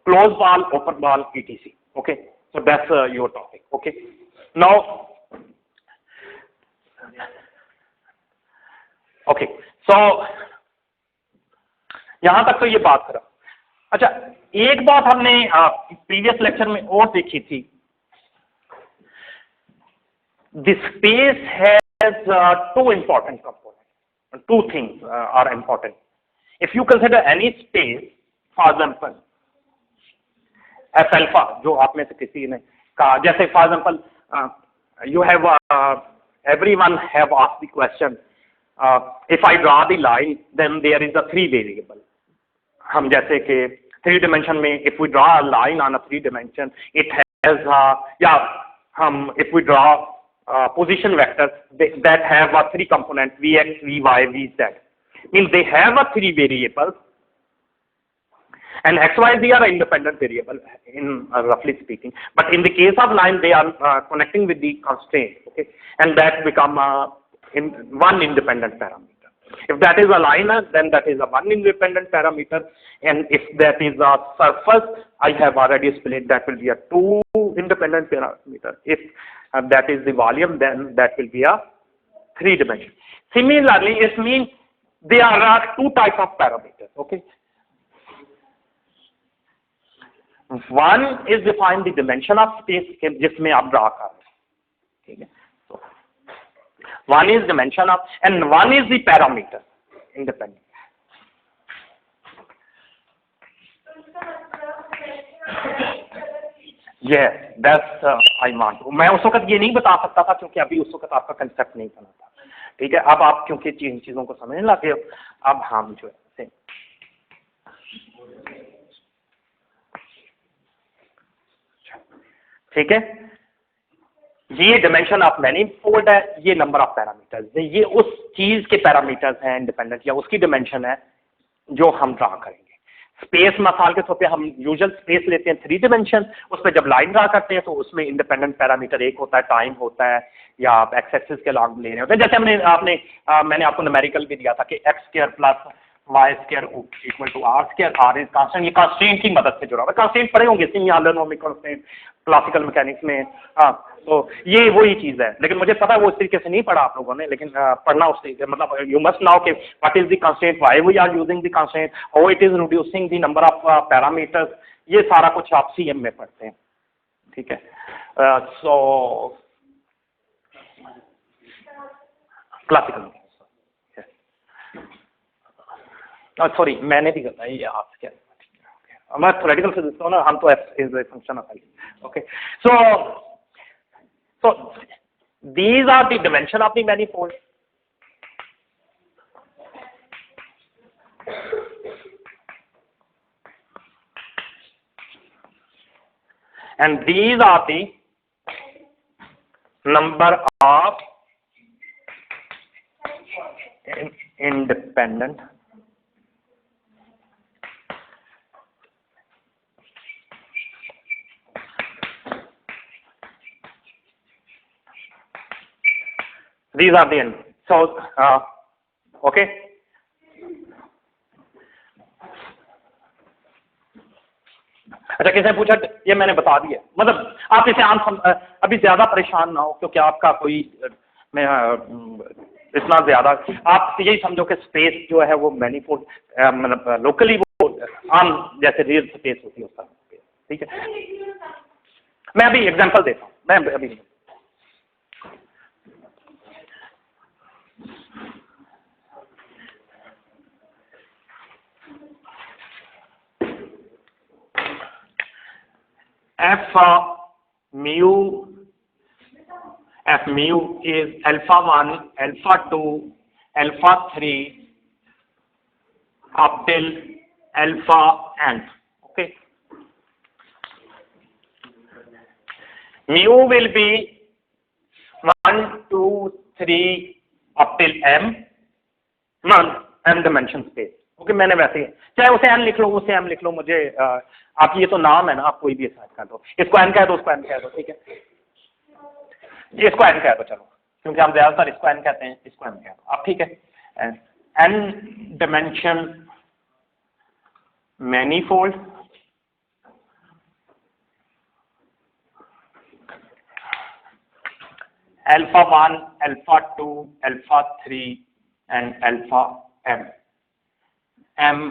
closed ball, open ball, etc. Okay, so that's your topic. Okay, now okay, so यहां तक तो ये बात करा। अच्छा, एक बात हमने प्रीवियस लेक्चर में और देखी थी, the space has two important component, two things are important. If you consider any space, for example, F alpha, जो आप में से किसी ने कहा, जैसे for example, you have everyone have asked the question, if I draw the line, then there is a three variable. हम जैसे कि थ्री डिमेंशन में if we draw a line on a three dimension, it has हम if we draw position vectors that have a three component vx, vy, vz, means they have a three variables, and x, y, z are independent variable in roughly speaking. But in the case of line, they are connecting with the constraint, okay, and that become in one independent parameter. If that is a liner, then that is a one independent parameter, and if that is a surface, I have already split, that will be a two independent parameter. If that is the volume, then that will be a three dimension. Similarly, it means there are two types of parameters, okay. One is define the dimension of space जिसमें आप draw कर रहे हैं, ठीक है. So one is dimension of, and one is the parameter independent. Yes, that's I want to. मैं उस वक्त ये नहीं बता सकता था क्योंकि अभी उस वक्त आपका कंसेप्ट नहीं बना था, ठीक है. अब आप क्योंकि इन चीजों को समझने लगे हो, अब हम जो है ठीक है, ये डिमेंशन ऑफ मैनीफोल्ड है, ये नंबर ऑफ पैरामीटर्स है, ये उस चीज के पैरामीटर्स हैं इंडिपेंडेंट, या उसकी डिमेंशन है जो हम ड्रा करेंगे. स्पेस मिसाल के तौर पे हम यूजुअल स्पेस लेते हैं थ्री डिमेंशन, उस पर जब लाइन ड्रा करते हैं तो उसमें इंडिपेंडेंट पैरामीटर एक होता है, टाइम होता है, या आप एक्स एक्सिस के लॉन्ग ले रहे होते हैं. जैसे मैंने आपको न्यूमेरिकल भी दिया था कि x square plus y square equal to r square, r is constant, ये कांस्टेंट की मदद से जुड़ा हुआ है. कांस्टेंट पढ़े होंगे सिमिलर कांस्टेंट क्लासिकल मैकेनिक्स में. तो ये वही चीज है, लेकिन मुझे पता है वो इस तरीके से नहीं पढ़ा आप लोगों ने, लेकिन पढ़ना उस तरीके, मतलब यू मस्ट नाउ कि what is the constant, why we are using the constant, how it is reducing the number of parameters, ये सारा कुछ आप सीएम में पढ़ते हैं, ठीक है. सो क्लासिकल, सॉरी मैंने भी बताया ये आपसे क्या, मैं थ्योरेटिकल फिजिक्स हूं ना, हम तो F is a function of I, okay. So these are the dimension of the manifold. And these are the number of independent these are the end. So okay, अच्छा किसी ने पूछा, ये मैंने बता दिया, मतलब आप इसे आम अभी ज्यादा परेशान ना हो, क्योंकि आपका कोई मैं इतना ज्यादा, आप यही समझो कि स्पेस जो है वो मैनीफोल्ड, मतलब लोकली वो आम जैसे रियल स्पेस होती है उसका स्पेस, ठीक है. मैं अभी एग्जांपल देता हूँ, मैं अभी F mu is alpha 1, alpha 2, alpha 3 up till alpha n. Okay. Mu will be 1, 2, 3 up till m dimension space. Okay, मैंने वैसे ही, चाहे उसे एन लिख लो, उसे एम लिख लो, मुझे आप ये तो नाम है ना, आप कोई भी असाइड कर दो, इसको एन कह दो, उसको एम कह दो, ठीक है. इसको एन कह दो चलो, क्योंकि हम ज्यादातर इसको एन कहते हैं, इसको एम कह दो आप, ठीक है. N dimension manifold alpha 1, alpha 2, alpha 3 and alpha m. M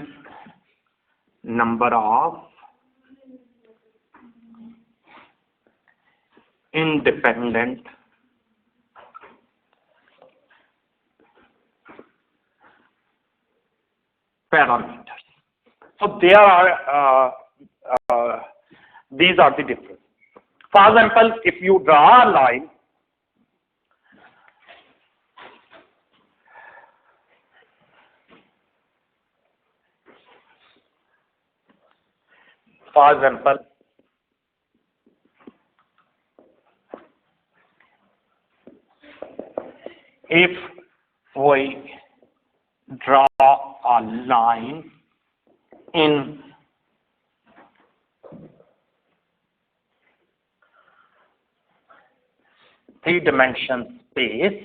number of independent parameters. So there are these are the difference. For example, if you draw a line, for example, if we draw a line in three-dimension space,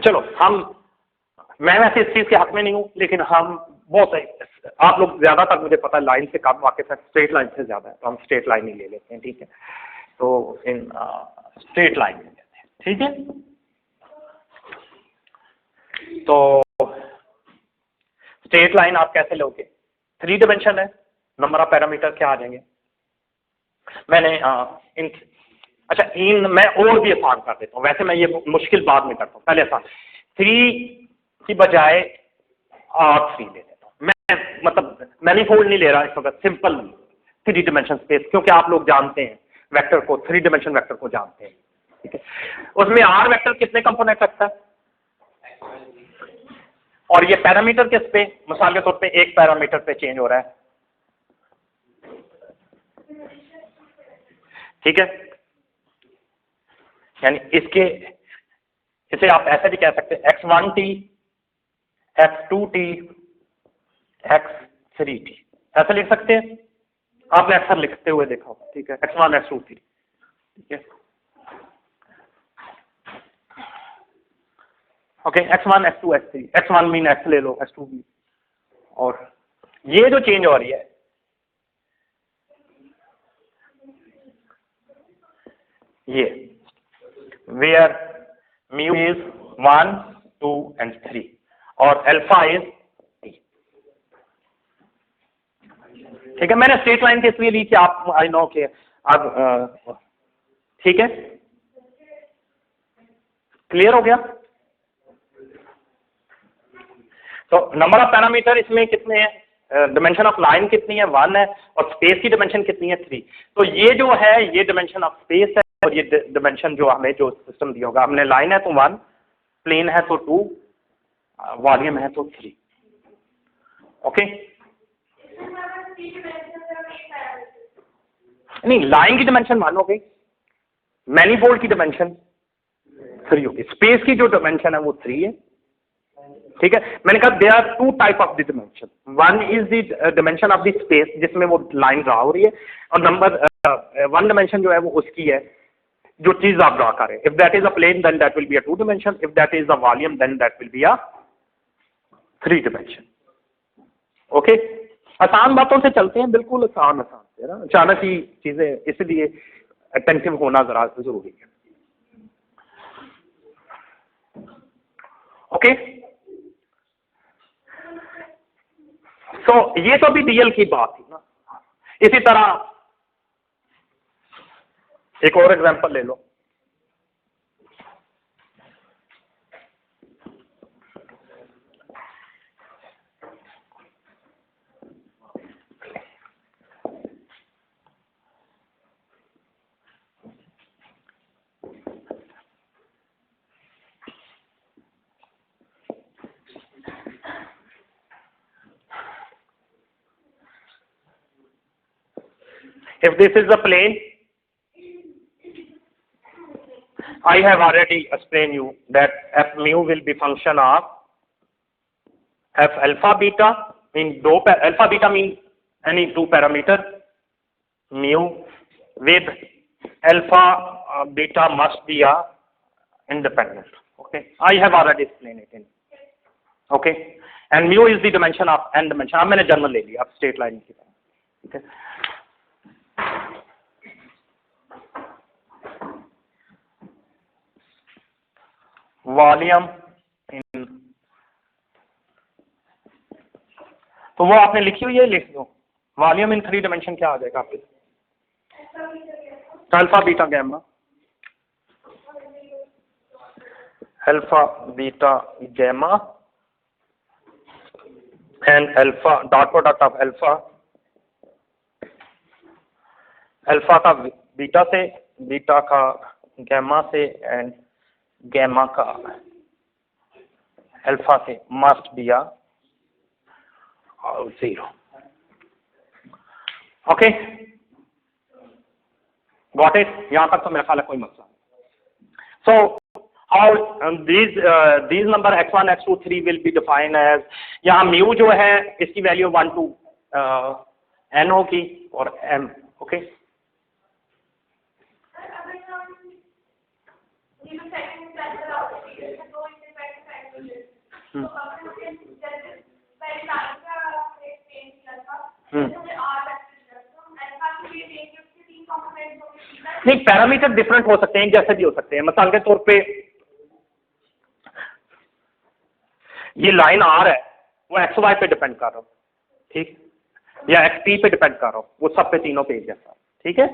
चलो मैं वैसे इस चीज के हक में नहीं हूं, लेकिन हम बहुत आप लोग ज्यादातर मुझे पता है लाइन से कम वाकिफ है, स्ट्रेट लाइन से ज्यादा है, तो हम स्ट्रेट लाइन ही ले लेते हैं, ठीक है। तो इन स्ट्रेट लाइन ले लेते हैं, ठीक है। तो स्ट्रेट लाइन आप कैसे लोगे? थ्री डिमेंशन है, नंबर ऑफ पैरामीटर क्या आ जाएंगे? मैंने मैं और भी आसान कर देता हूँ, वैसे मैं ये मुश्किल बाद में करता हूँ, पहले आसान। 3 की बजाय R3 ले लेता हूँ मैं, मतलब मैनीफोल्ड नहीं ले रहा इस वक्त, सिंपल थ्री डिमेंशन स्पेस, क्योंकि आप लोग जानते हैं वेक्टर को, थ्री डिमेंशन वेक्टर को जानते हैं, ठीक है। उसमें R वेक्टर कितने कंपोनेंट रखता है, और ये पैरामीटर किस पे, मिसाल के तौर पे एक पैरामीटर पे चेंज हो रहा है, ठीक है। यानी इसे आप ऐसे भी कह सकते हैं x1t, x2t, x3t, ऐसे लिख सकते हैं, आपने अक्सर लिखते हुए देखा होगा, ठीक है। x1 x2 3, ठीक है, okay. x1 x2 x3, x1 mean x ले लो, x2 भी, और ये जो चेंज हो रही है ये where mu is 1, 2 and 3 और अल्फा इज t, ठीक है। मैंने स्ट्रेट लाइन के इसलिए ली कि आप आई नो के अब ठीक है, क्लियर हो गया। तो नंबर ऑफ पैरामीटर इसमें कितने हैं, डिमेंशन ऑफ लाइन कितनी है, 1 है, और स्पेस की डिमेंशन कितनी है, 3। तो ये जो है ये डिमेंशन ऑफ स्पेस है, और ये डिमेंशन जो हमें जो सिस्टम दिया होगा, हमने लाइन है तो 1, प्लेन है तो 2, वॉल्यूम है तो 3, ओके। नहीं, लाइन की डिमेंशन 1 हो गई, मैनीफोल्ड की डिमेंशन 3 होगी, स्पेस की जो डिमेंशन है वो 3 है, ठीक है। मैंने कहा there are 2 type of the dimension, 1 is the dimension of the space जिसमें वो लाइन ड्रा हो रही है, और नंबर 1 डिमेंशन जो है वो उसकी है जो चीज आप ड्रा करें। If that is a plane then that will be a 2 dimension, if that is a volume then that will be a 3 dimension, okay. आसान बातों से चलते हैं, बिल्कुल आसान से ना, अचानक ही चीजें, इसलिए अटेंटिव होना जरा जरूरी है, ओके। सो ये तो भी डीएल की बात थी ना। इसी तरह एक और एग्जांपल ले लो, if this is a plane, I have already explained you that f mu will be function of f alpha beta, alpha beta means any 2 parameter, mu with alpha beta must be a independent, okay. I have already explained it in, okay, and mu is the dimension of n dimension। अब मैंने journal ले लिया, अब straight line की तरह, ठीक है। Volume इन, तो वो आपने लिखी हुई है, लिख दो। वॉल्यूम इन 3 डिमेंशन क्या आ जाएगा आपके, alpha beta gamma, alpha beta gamma and alpha dot product of alpha, alpha का बीटा से, बीटा का गैमा से एंड गैमा का अल्फा से must be a 0. Okay got it? यहां तक तो मेरा ख्याल है कोई मसला नहीं. So how these number x1 x2 3 will be defined as, यहाँ म्यू जो है इसकी वैल्यू 1 to n होगी और m. ओके नहीं, पैरामीटर डिफरेंट हो सकते हैं, जैसे भी हो सकते हैं. मिसाल के तौर पे ये लाइन आर है, वो एक्स वाई पे डिपेंड कर रहा हो, ठीक, या एक्स टी पे डिपेंड कर रहा हो, वो सब पे तीनों पे जैसा, ठीक है.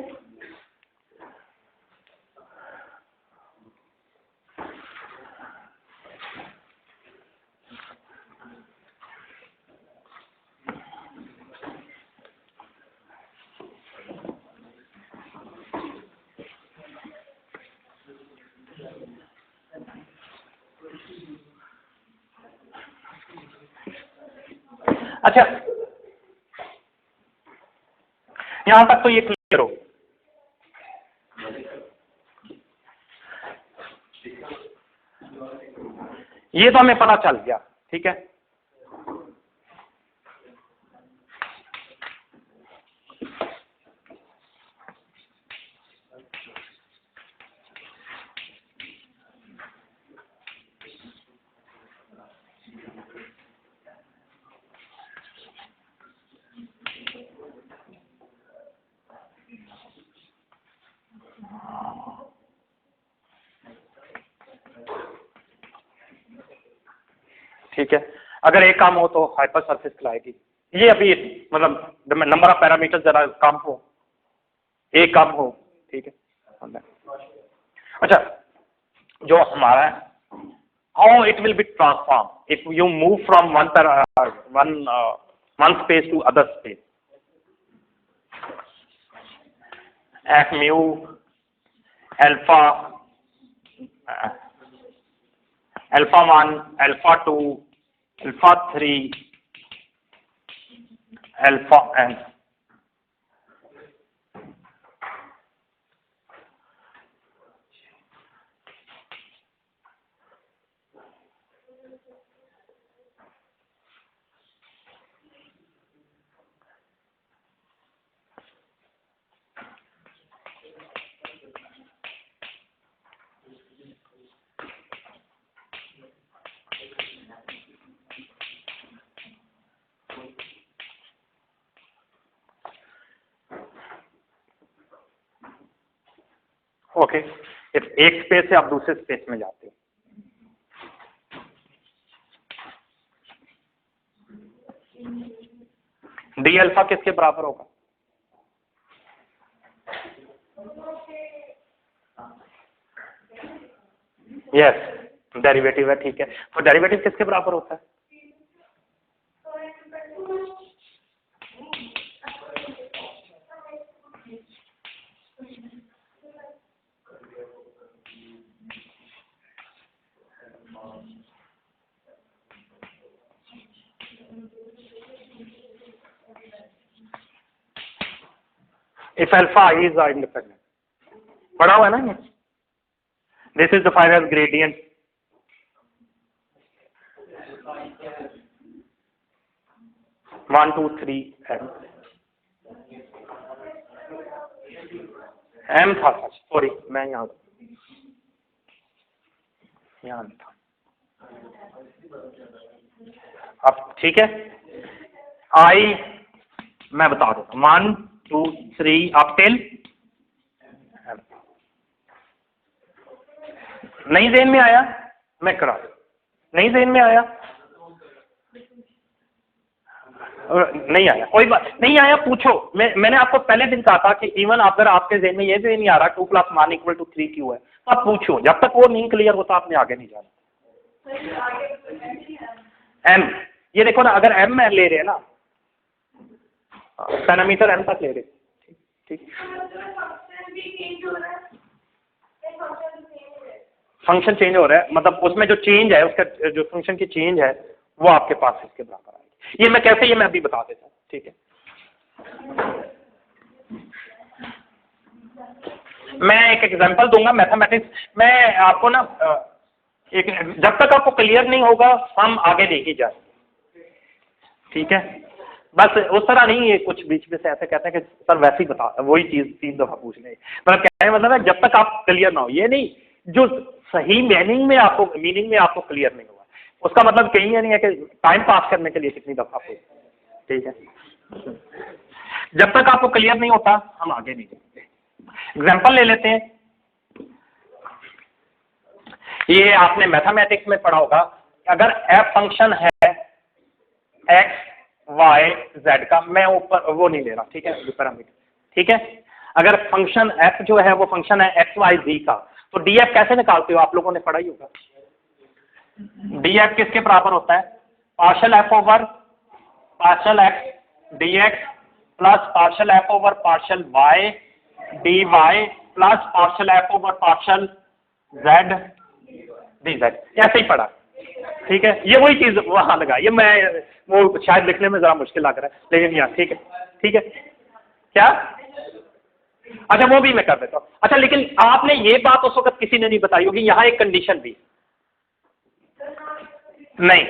अच्छा, यहां तक तो ये क्लियर हो. ये तो हमें पता चल गया, ठीक है. ठीक है, अगर एक काम हो तो हाइपर सरफेस कहलाएगी. ये अभी मतलब नंबर ऑफ पैरामीटर जरा कम हो, एक कम हो, ठीक है. अच्छा, जो हमारा है, how it will be transform if you move from one space to other space. F mu alpha alpha 1 alpha 2 alpha 3 alpha n. Okay, एक स्पेस से आप दूसरे स्पेस में जाते हो. डी अल्फा किसके बराबर होगा? यस, डेरिवेटिव है, ठीक है. तो डेरिवेटिव किसके बराबर होता है? If alpha is independent, पढ़ा हुआ है ना ये? This is defined as gradient. One, two, three, m. M था, सॉरी मैं यहाँ था. अब ठीक है, I मैं बता दूँ 1 2 3 अप टिल. नहीं ज़हन में आया? मैं करा, नहीं ज़हन में आया? नहीं आया, कोई बात नहीं आया, पूछो. मैंने आपको पहले दिन कहा था कि इवन अगर आपके ज़हन में ये नहीं आ रहा 2 + 1 = 3 क्यों है, तो आप पूछो. जब तक वो नहीं क्लियर होता आपने आगे नहीं जाना. एम, ये देखो ना, अगर एम में ले रहे हैं ना, पैरामीटर एम तक ले रहे, ठीक, फंक्शन चेंज हो रहा है, मतलब उसमें जो चेंज है, उसका जो फंक्शन की चेंज है वो आपके पास इसके बराबर आएगी। ये मैं कैसे, ये मैं अभी बता देता हूँ, ठीक है। मैं एक एग्जांपल दूंगा मैथमेटिक्स में आपको ना, एक, जब तक आपको क्लियर नहीं होगा हम आगे लेके जाए, ठीक है। बस उस तरह नहीं है, कुछ बीच में से ऐसे कहते हैं कि सर वैसे ही बता, वही चीज 3 दफा पूछ ले, मतलब कहने का मतलब है जब तक आप क्लियर ना हो, ये नहीं जो सही मीनिंग में आपको क्लियर नहीं हुआ, उसका मतलब कहीं ये नहीं है कि टाइम पास करने के लिए कितनी दफा पूछ, ठीक है। जब तक आपको क्लियर नहीं होता हम आगे नहीं जाएंगे। एग्जाम्पल ले लेते हैं, ये आपने मैथमेटिक्स में पढ़ा होगा, अगर एफ फंक्शन है एक्स वाई जेड का, मैं ऊपर वो नहीं ले रहा, ठीक है, पैरामीटर, ठीक है। अगर फंक्शन एफ जो है वो फंक्शन है एक्स वाई जी का, तो डी एफ कैसे निकालते हो, आप लोगों ने पढ़ा ही होगा। डी एफ किसके बराबर होता है, partial f over partial x d x plus partial f over partial y d y plus partial f over partial z d z, ऐसे ही पढ़ा, ठीक है। ये वही चीज वहां लगा, ये मैं वो शायद लिखने में जरा मुश्किल लग रहा है, लेकिन यहाँ ठीक है, ठीक है। क्या, अच्छा वो भी मैं कर देता हूँ। अच्छा, लेकिन आपने ये बात उस वक्त किसी ने नहीं बताई होगी, यहाँ एक कंडीशन भी नहीं,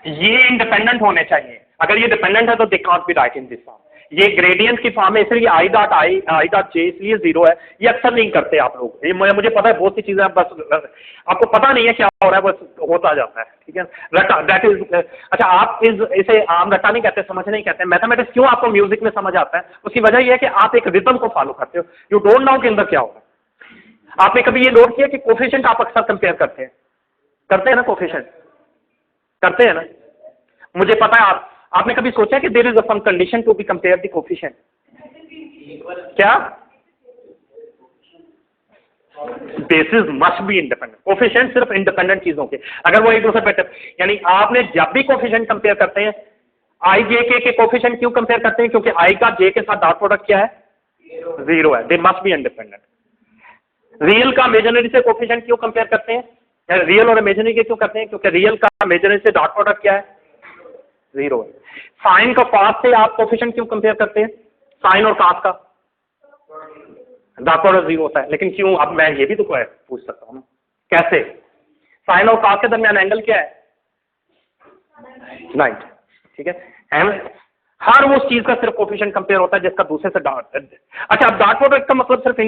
ये इंडिपेंडेंट होने चाहिए, अगर ये डिपेंडेंट है तो they can't be right in this form. ये ग्रेडियंट की फॉर्म है, इसलिए आई डॉट जे इसलिए 0 है, ये अक्सर नहीं करते आप लोग, ये मुझे पता है बहुत सी चीजें बस आपको पता नहीं है क्या हो रहा है, बस होता जाता है, ठीक है। रटा दैट इज, अच्छा आप इसे आम रटा नहीं कहते, समझ नहीं कहते। मैथमेटिक्स क्यों आपको म्यूजिक में समझ आता है, उसकी वजह यह है कि आप एक रिदम को फॉलो करते हो, यू डोंट नो के अंदर क्या होगा। आपने कभी ये नोट किया कि कोफिशिएंट आप अक्सर कंपेयर करते हैं ना, कोफिशिएंट करते हैं ना, मुझे पता है। आपने कभी सोचा कि there is some condition to be compare the coefficient, क्या basis must be independent, coefficient सिर्फ इंडिपेंडेंट चीजों के, अगर वो एक दूसरे पे, यानी आपने जब भी कोफिशिएंट कंपेयर करते हैं, आई जे के कोफिशिएंट क्यों कंपेयर करते हैं, क्योंकि आई का जे के साथ डॉट प्रोडक्ट क्या है, 0 है, they must be independent. Real का इमेजिनरी से कोफिशिएंट क्यों कंपेयर करते हैं, रियल और इमेजिनरी के क्यों करते हैं, क्योंकि रियल का इमेजिनरी से डॉट प्रोडक्ट क्या है, 0 है। साइन का कॉस से आप कोफिशिएंट क्यों कंपेयर करते हैं, साइन और कॉस का डॉट प्रोडक्ट 0 होता है, लेकिन क्यों, अब मैं ये भी तो पूछ सकता हूं ना, कैसे, साइन और कॉस के दरमियान एंगल क्या है, 90, ठीक है। हर उस चीज का सिर्फ कोफिशिएंट कंपेयर होता है जिसका दूसरे से डॉट, अच्छा अब डॉट प्रोडक्ट का मतलब सिर्फ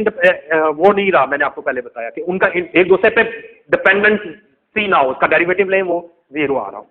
वो नहीं रहा, मैंने आपको पहले बताया कि उनका एक दूसरे पे डिपेंडेंसी ना हो, उसका डेरिवेटिव लें वो 0 आ रहा हो,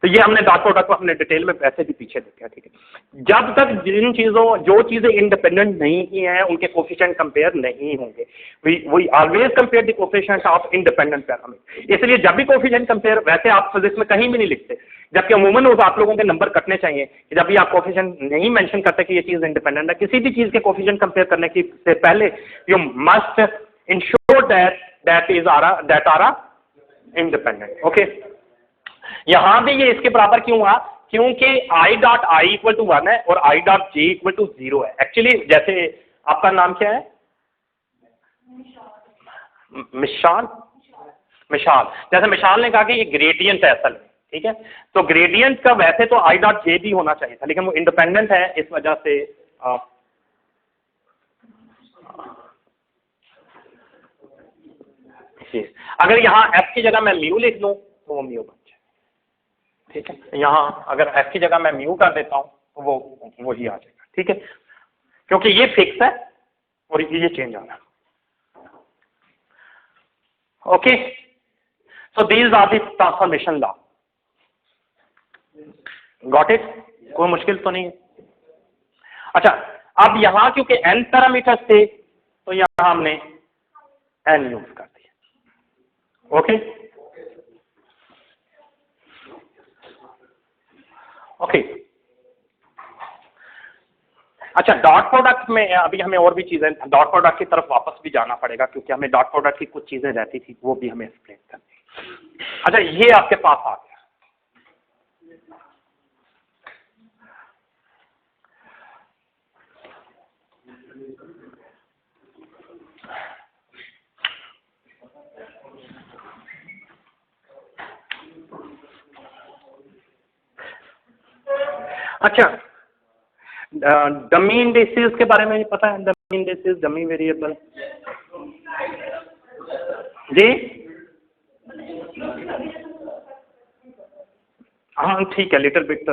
तो ये हमने डॉट प्रोडक्ट को हमने डिटेल में वैसे भी पीछे देखा, ठीक है। जब तक जिन चीजों, जो चीजें इंडिपेंडेंट नहीं की हैं उनके कोफिशिएंट कंपेयर नहीं होंगे, we always compare the coefficient of independent parameter. इसलिए जब भी कोफिशिएंट कंपेयर, वैसे आप फिजिक्स में कहीं भी नहीं लिखते, जबकि अमूमन उस आप लोगों के नंबर कटने चाहिए कि जब भी आप कोफिशिएंट नहीं मेंशन करते कि ये चीज इंडिपेंडेंट है, किसी भी चीज के कोफिशिएंट कंपेयर करने की से पहले you must ensure that are independent, okay. यहां भी ये इसके बराबर क्यों हुआ, क्योंकि i dot i equal to 1 है और i dot j equal to 0 है। एक्चुअली जैसे आपका नाम क्या है, मिशाल, जैसे मिशाल ने कहा कि ये ग्रेडियंट है असल में, ठीक है, तो ग्रेडियंट का वैसे तो आई डॉट जे भी होना चाहिए था, लेकिन वो इंडिपेंडेंट है, इस वजह से अगर यहां एफ की जगह मैं म्यू लिख दूं तो वो म्यू बन जाए, ठीक है। यहां अगर एफ की जगह मैं म्यू कर देता हूं तो वो वही आ जाएगा, ठीक है, क्योंकि ये फिक्स है और ये चेंज आ रहा है, okay. So these are the transformation law, got it, कोई मुश्किल तो नहीं है। अच्छा, अब यहां क्योंकि n पैरामीटर्स थे तो यहां हमने n यूज कर दिया, ओके ओके। अच्छा, डॉट प्रोडक्ट में अभी हमें और भी चीजें, डॉट प्रोडक्ट की तरफ वापस भी जाना पड़ेगा क्योंकि हमें डॉट प्रोडक्ट की कुछ चीजें रहती थी, वो भी हमें एक्सप्लेन करनी। अच्छा, ये आपके पास आ गया। अच्छा, डमी इंडेक्सेस के बारे में भी पता है? डमी इंडेक्सेस, डमी वेरिएबल जी। हाँ ठीक है, लिटिल बिट,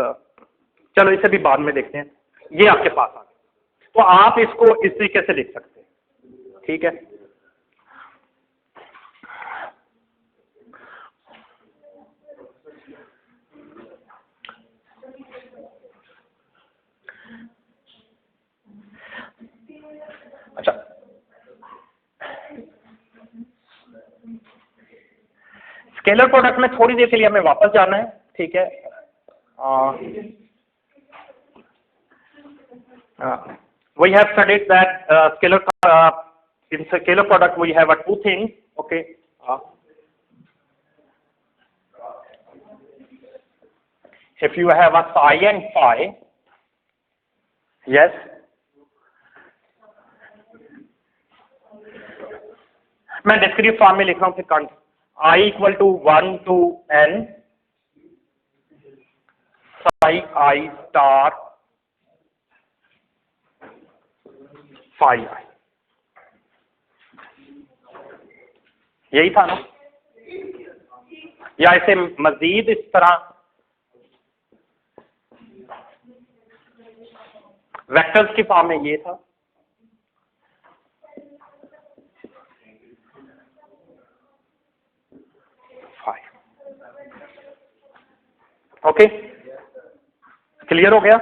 चलो इसे भी बाद में देखते हैं। ये आपके पास आ गया, तो आप इसको इस तरीके से लिख सकते हैं, ठीक है। अच्छा, स्केलर प्रोडक्ट में थोड़ी देर के लिए हमें वापस जाना है, ठीक है। We have studied that in scalar product we have two things, okay. If you have a psi and phi, yes, मैं डिस्क्रीट फॉर्म में लिख रहा हूँ फिर I equal to 1 to n psi I star phi I, यही था ना? या इसे मजीद इस तरह वेक्टर्स की फॉर्म में ये था, ओके, क्लियर हो गया?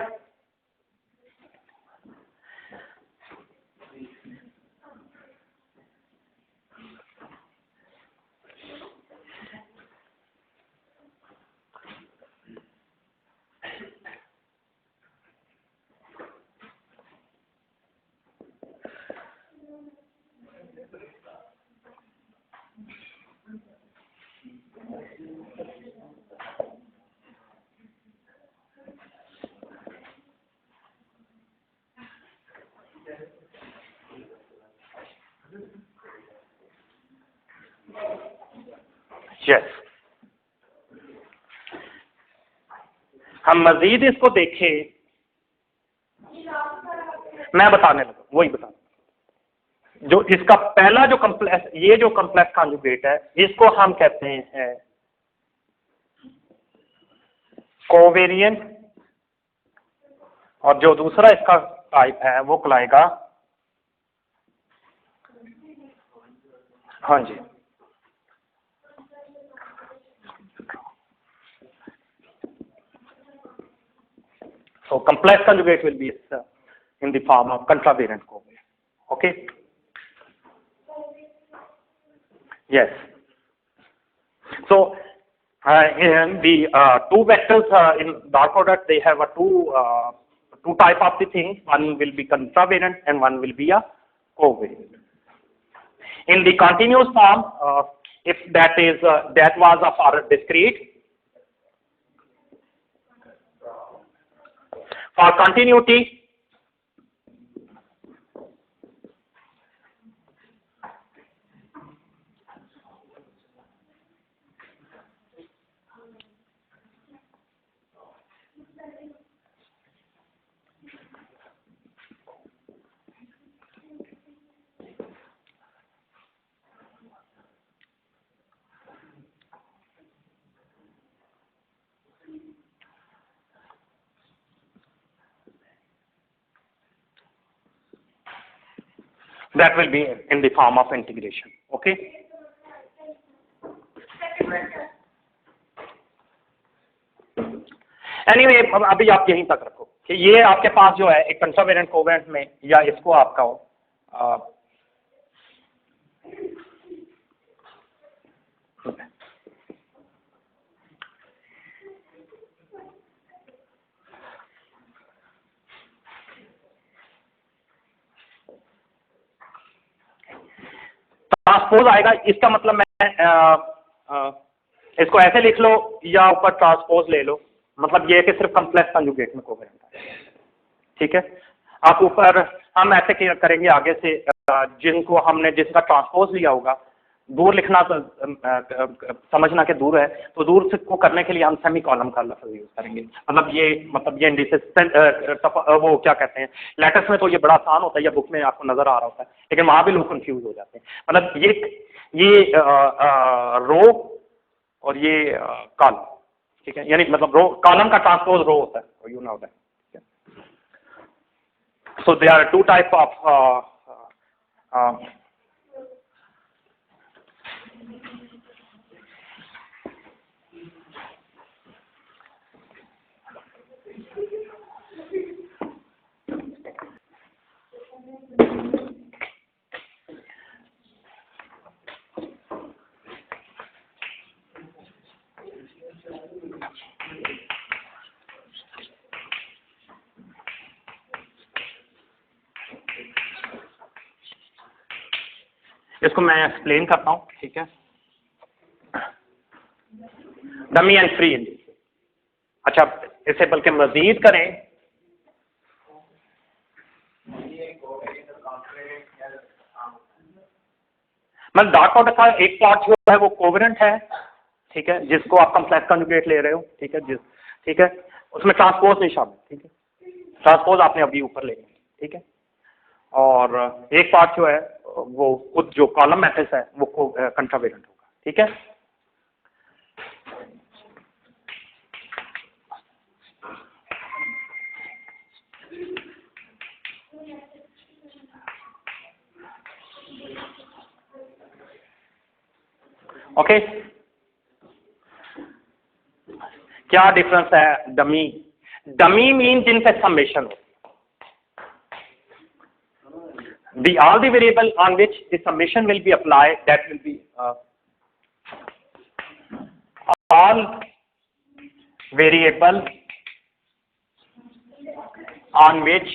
यस, हम मजीद इसको देखें, मैं बताने लगा, वही बताने, जो इसका पहला जो कम्प्लेक्स, ये जो कम्प्लेक्स कॉन्जुगेट है, इसको हम कहते हैं कोवेरिएंट, और जो दूसरा इसका टाइप है वो कहलाएगा, हाँ जी, so complex conjugate will be in the form of contravariant covariant, okay. Yes, so in the two vectors in dot product, they have a two type of the things. One will be contravariant and one will be a covariant. In the continuous form, if that is that was a for discrete, for continuity, that will be in the form of integration, okay. Anyway, अभी आप यहीं तक रखो कि ये आपके पास जो है एक कंट्रावेरिएंट कोवेरिएंट में, या इसको आपका ट्रांसपोज आएगा, इसका मतलब मैं इसको ऐसे लिख लो या ऊपर ट्रांसपोज ले लो, मतलब ये है कि सिर्फ कॉम्प्लेक्स कंजुगेट में कोवेरिएंट है, ठीक है। आप ऊपर हम ऐसे करेंगे आगे से, जिनको हमने जिसका ट्रांसपोज लिया होगा, दूर लिखना तो समझना के दूर है, तो दूर से को करने के लिए हम सेमी कॉलम का लफ्ज़ यूज करेंगे। मतलब ये इंडिसेस वो क्या कहते हैं, लेटर्स में तो ये बड़ा आसान होता है या बुक में आपको नजर आ रहा होता है, लेकिन वहां भी लोग कंफ्यूज हो जाते हैं। मतलब ये रो और ये कॉलम, ठीक है, यानी मतलब रो कॉलम का ट्रांसपोज रो होता है, you know that. So there are two type of इसको मैं एक्सप्लेन करता हूँ, ठीक है। डमी एंड फ्री इंडिसेस, अच्छा इसे बल्कि मजीद करें, मतलब डॉट प्रोडक्ट का एक पार्ट जो है वो कोवेरिएंट है, ठीक है, जिसको आप कॉम्प्लेक्स कंजुगेट ले रहे हो, ठीक है, ठीक है, उसमें ट्रांसपोज नहीं शामिल, ठीक है, ट्रांसपोज आपने अभी ऊपर ले, ठीक है। और एक पार्ट जो है वो खुद जो कॉलम मैट्रिक्स है वो कंट्रावेरिएंट होगा, ठीक है। ओके, क्या डिफरेंस है डमी? डमी मीन जिनसे समेशन हो, all the variable on which the summation will be applied, that will be all variable on which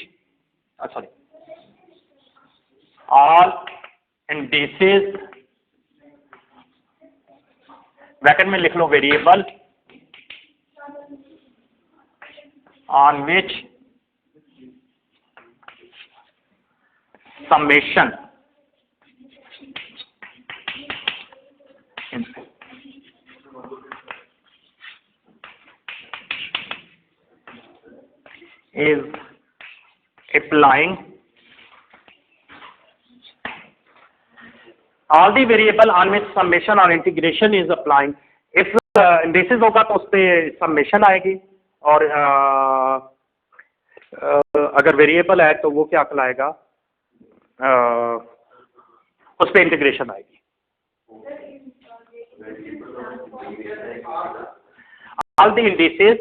all indices, bracket में लिख लो variable on which summation is applying, all the variable on which summation or integration is applying, if indices होगा तो उस पर summation आएगी, और अगर variable है तो वो क्या कहलाएगा, उस पर इंटीग्रेशन आएगी। ऑल द इंडिसेस,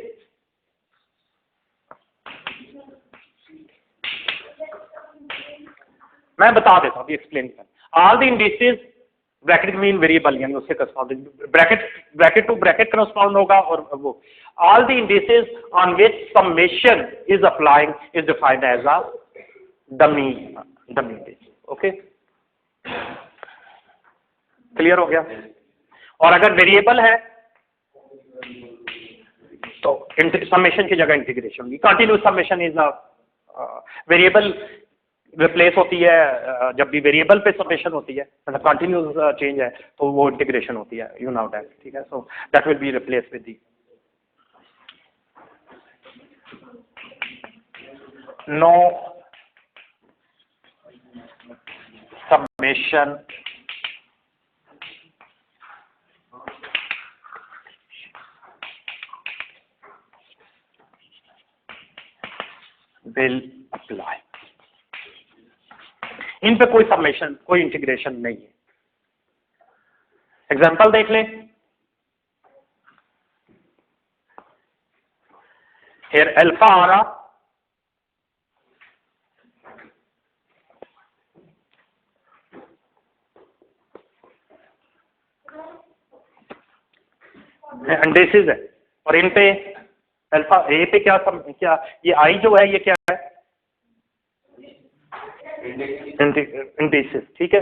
मैं बता देता हूँ, एक्सप्लेन कर, all the indices bracket mean variable, यानी उससे corresponding bracket to bracket correspond होगा, और वो all the indices on which summation is applying is defined as a dummy index. Okay, clear हो गया? और अगर वेरिएबल है तो समेशन की जगह इंटीग्रेशन होगी। Continuous summation is a variable replace होती है, जब भी वेरिएबल पे समेशन होती है, मतलब कंटिन्यूस चेंज है तो वो इंटीग्रेशन होती है, यू नो दैट, ठीक है। So that will be replace with the no summation will apply, इन पे कोई समेशन कोई इंटीग्रेशन नहीं है। एग्जांपल देख ले, here अल्फा आ रहा, इंडिसेस है, और इन पे अल्फा ए पे क्या ये आई जो है ये क्या है, इंडिसेस, ठीक है।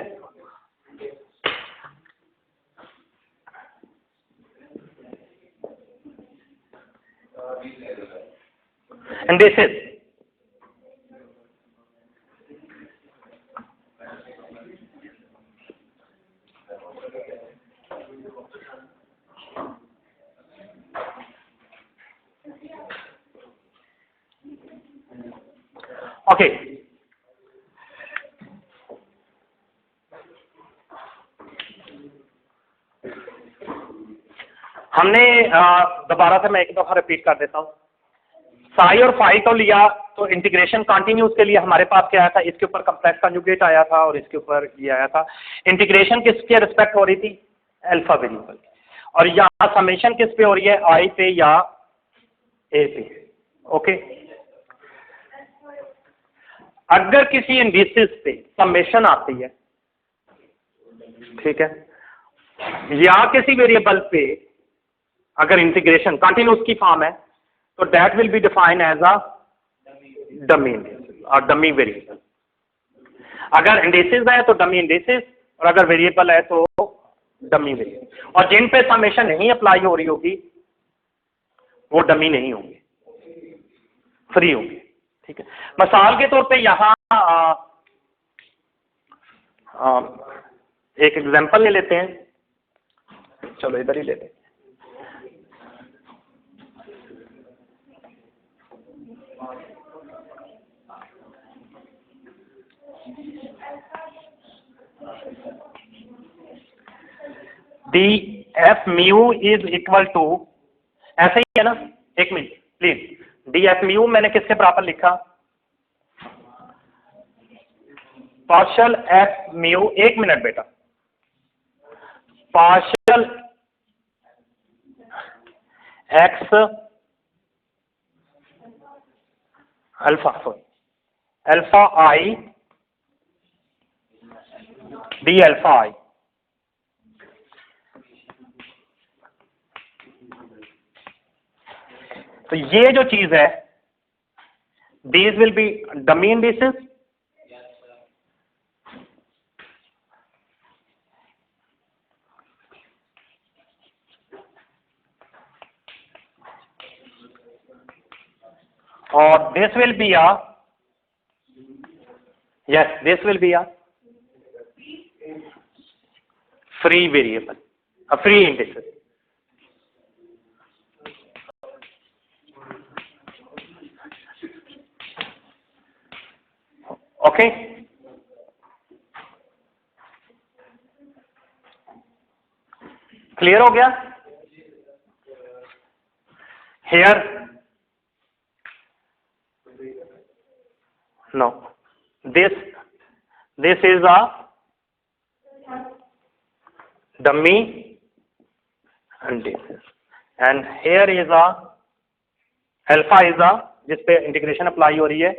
indices. Okay. हमने दोबारा से मैं एक दफा रिपीट कर देता हूं, साई और फाई को लिया तो इंटीग्रेशन कंटिन्यूस के लिए हमारे पास क्या आया था, इसके ऊपर कम्प्लेक्स कंजुगेट आया था और इसके ऊपर ये आया था। इंटीग्रेशन किसके रिस्पेक्ट हो रही थी, अल्फा वेरिएबल, और यहाँ समेशन किस पे हो रही है, आई पे या ए पे। ओके, अगर किसी इंडिसेस पे समेशन आती है, ठीक है, या किसी वेरिएबल पे अगर इंटीग्रेशन कंटिन्यूस की फॉर्म है तो that will be defined as a dummy और डमी वेरिएबल। अगर इंडिसेस है तो डमी इंडिसेस, और अगर वेरिएबल है तो डमी वेरिएबल, और जिन पे समेशन नहीं अप्लाई हो रही होगी वो डमी नहीं होंगे, फ्री होंगे। ठीक है, मिसाल के तौर पे यहाँ एक एग्जांपल ले लेते हैं, चलो इधर ही लेते हैं। D f mu is equal to, ऐसे ही है ना, एक minute please, d f mu मैंने किसके बराबर लिखा, पार्शियल एफ म्यू, एक मिनट बेटा, partial x alpha, sorry alpha i d alpha i. तो ये जो चीज है, these will be dummy indices, और this will be a, yes, this will be a free variable, a free indices. Okay, clear हो गया? Here no, this is a dummy and here is a alpha is a, जिस पे integration apply हो रही है,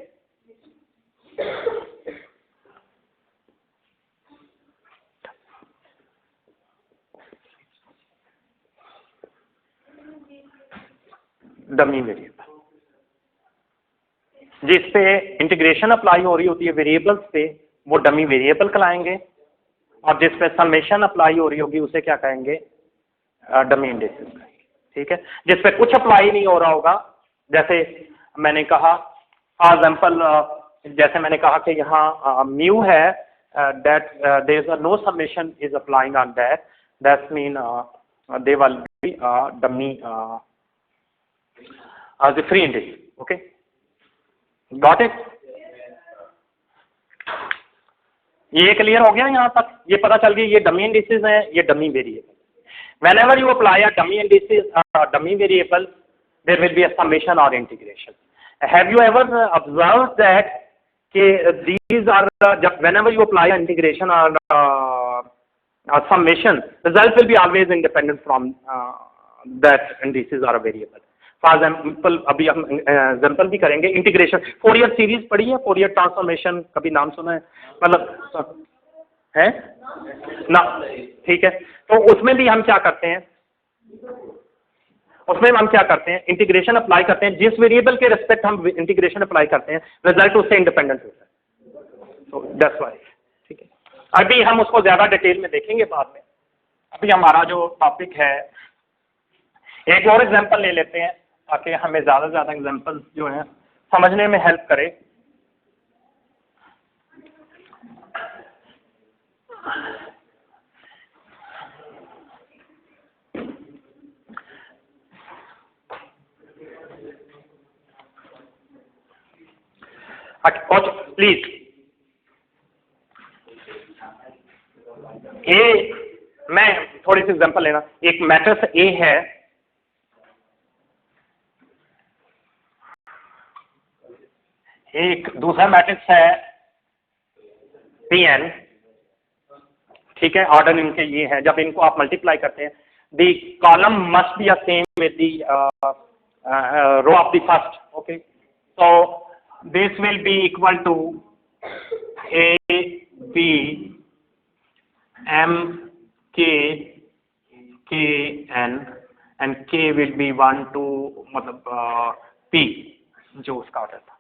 dummy variable. जिस पे integration apply हो रही होती है वेरिएबल्स पे, वो डमी वेरिएबल कहलाएंगे, और जिस पे समेशन अप्लाई हो रही होगी उसे क्या कहेंगे, डमी इंडिसेस कहेंगे। ठीक है, जिस पे कुछ अप्लाई नहीं हो रहा होगा, जैसे मैंने कहा फॉर एग्जांपल, जैसे मैंने कहा कि यहाँ म्यू है, that there is no summation is applying on that, that's mean they will be dummy as a free index. Okay, got it? ये क्लियर हो गया यहाँ तक, ये पता चल गया ये डमी इंडिसेस हैं, ये dummy variable. whenever you apply a dummy indices, dummy variable, there will be a summation or integration. Have you ever observed that these are whenever you apply an integration or a summation, result will be always independent from that indices or a variable. For example अभी हम example भी करेंगे, integration, Fourier series पढ़ी है, Fourier transformation कभी नाम सुना है, मतलब है ना, ठीक है, तो उसमें भी हम क्या करते हैं, उसमें हम क्या करते हैं, इंटीग्रेशन अप्लाई करते हैं, जिस वेरिएबल के रिस्पेक्ट हम इंटीग्रेशन अप्लाई करते हैं रिजल्ट उससे इंडिपेंडेंट होता है, तो दैट्स व्हाई। ठीक है, अभी हम उसको ज्यादा डिटेल में देखेंगे बाद में, अभी हमारा जो टॉपिक है, एक और एग्जाम्पल ले लेते हैं। ताकि हमें ज़्यादा से ज़्यादा एग्जांपल्स जो हैं समझने में हेल्प करे। प्लीज ए, मैं थोड़ी सी एग्जांपल लेना। एक मैट्रिक्स ए है, एक दूसरा मैट्रिक्स है Pn, ठीक है, ऑर्डर इनके ये है। जब इनको आप मल्टीप्लाई करते हैं, the column must be same with the row of the first, okay. So this will be equal to A B M K K N and K will be 1 2 मतलब P जो उसका ऑर्डर था,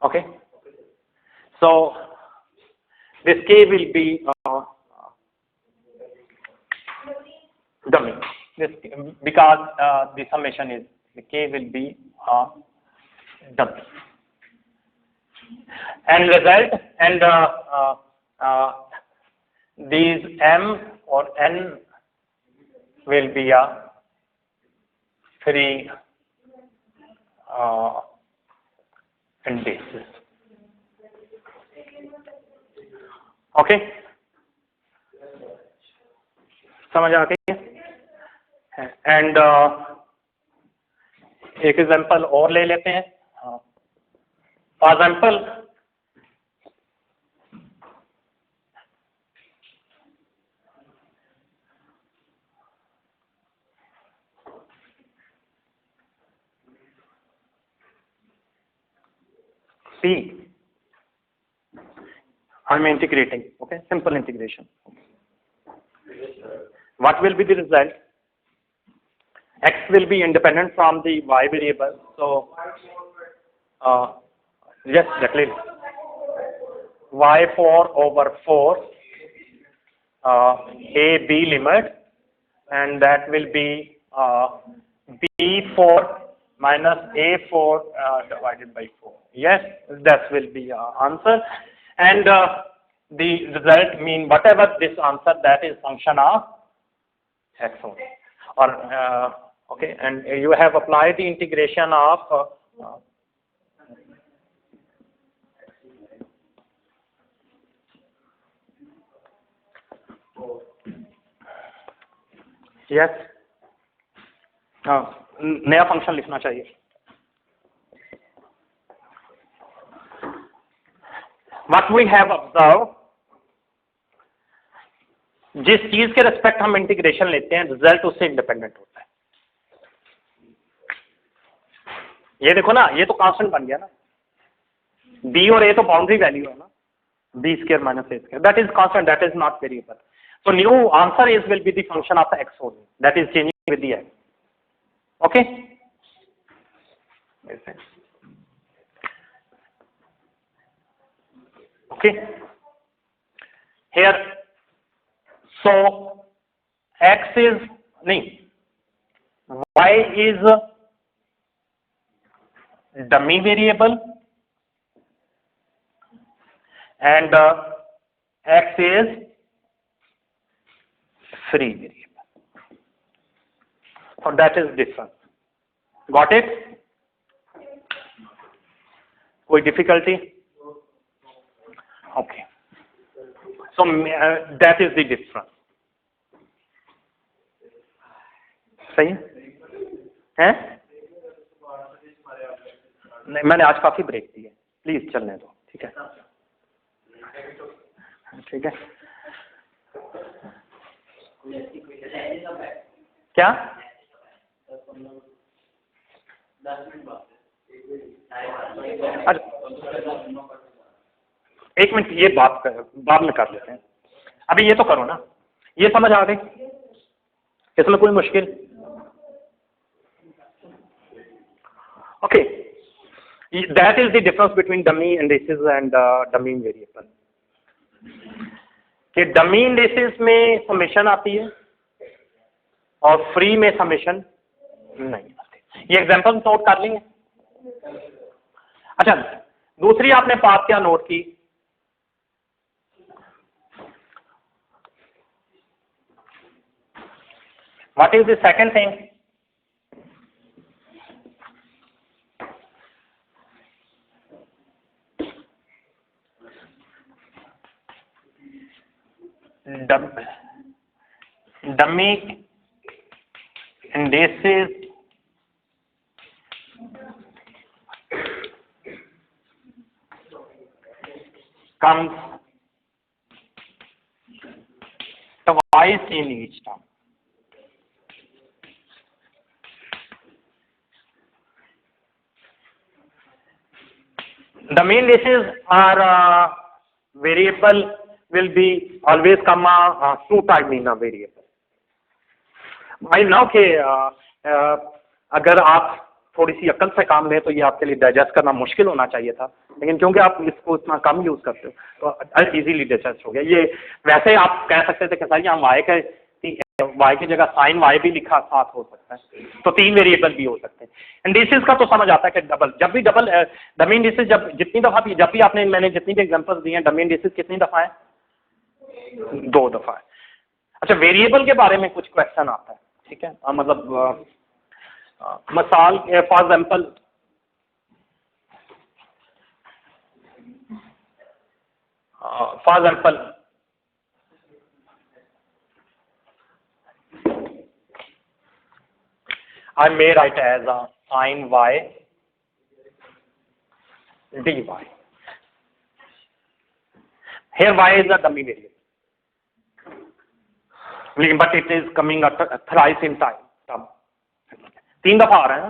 okay. So this K will be dummy. This because the summation is the K will be dummy, and result and these M or N will be a free indices. Okay, समझ आ गई है। And एक example और ले लेते हैं। For example C, I'm integrating, okay, simple integration. What will be the result? X will be independent from the Y variable. So, yes, exactly. Y4 over 4, A B limit, and that will be B4 minus A4 divided by 4. Yes, that will be answer. And the result mean whatever this answer, that is function of x only. Or okay, and you have applied the integration of yes, नया function लिखना चाहिए। What we have observed, जिस चीज के respect हम integration लेते हैं, result उससे इंडिपेंडेंट होता है। ये देखो ना, ये तो कांस्टेंट बन गया ना, बी और ए तो बाउंड्री वैल्यू है ना, B square minus A square, that is constant, that is not variable. So new answer is will be the function of the x only, that is changing with the x, okay। Okay, here, so x is y is dummy variable and x is free variable, so that is different. Got it? कोई difficulty? Okay, so that is the difference. सही है? नहीं, मैंने आज काफी break the है, please चलने दो, ठीक है, ठीक है। क्या? एक मिनट, ये बात बाद में कर लेते हैं, अभी ये तो करो ना। ये समझ आ गई? इसमें कोई मुश्किल? Okay, that is the difference between dummy indices and dummy variable. कि डमी इंडिसेस में समेशन आती है और फ्री में समेशन नहीं आती। ये एग्जांपल नोट कर लेंगे। अच्छा, दूसरी आपने बात क्या नोट की, what is the second thing? Dummy indices comes twice in each term. Dummy indices are variable will be always come two time in a variable. भाई नाउ के अगर आप थोड़ी सी अक्ल से काम लें तो ये आपके लिए डाइजेस्ट करना मुश्किल होना चाहिए था, लेकिन क्योंकि आप इसको इतना कम यूज करते हो तो इजीली डाइजेस्ट हो गया। ये वैसे आप कह सकते थे कि सर यहाँ वाई की जगह साइन वाई भी लिखा साथ हो सकता है, तो तीन वेरिएबल भी हो सकते हैं। इंडिसेस का तो समझ आता है कि जब भी डमी इंडिसेस जब भी आपने मैंने जितनी भी एग्जांपल्स दी हैं, डमी इंडिसेस कितनी दफा है? 2 दफा है। अच्छा, वेरिएबल के बारे में कुछ क्वेश्चन आता है, ठीक है, मतलब मिसाल for example I may write as a sin y dy. Here y is a dummy variable, but it is coming thrice in time. 3 दफा आ रहा है ना।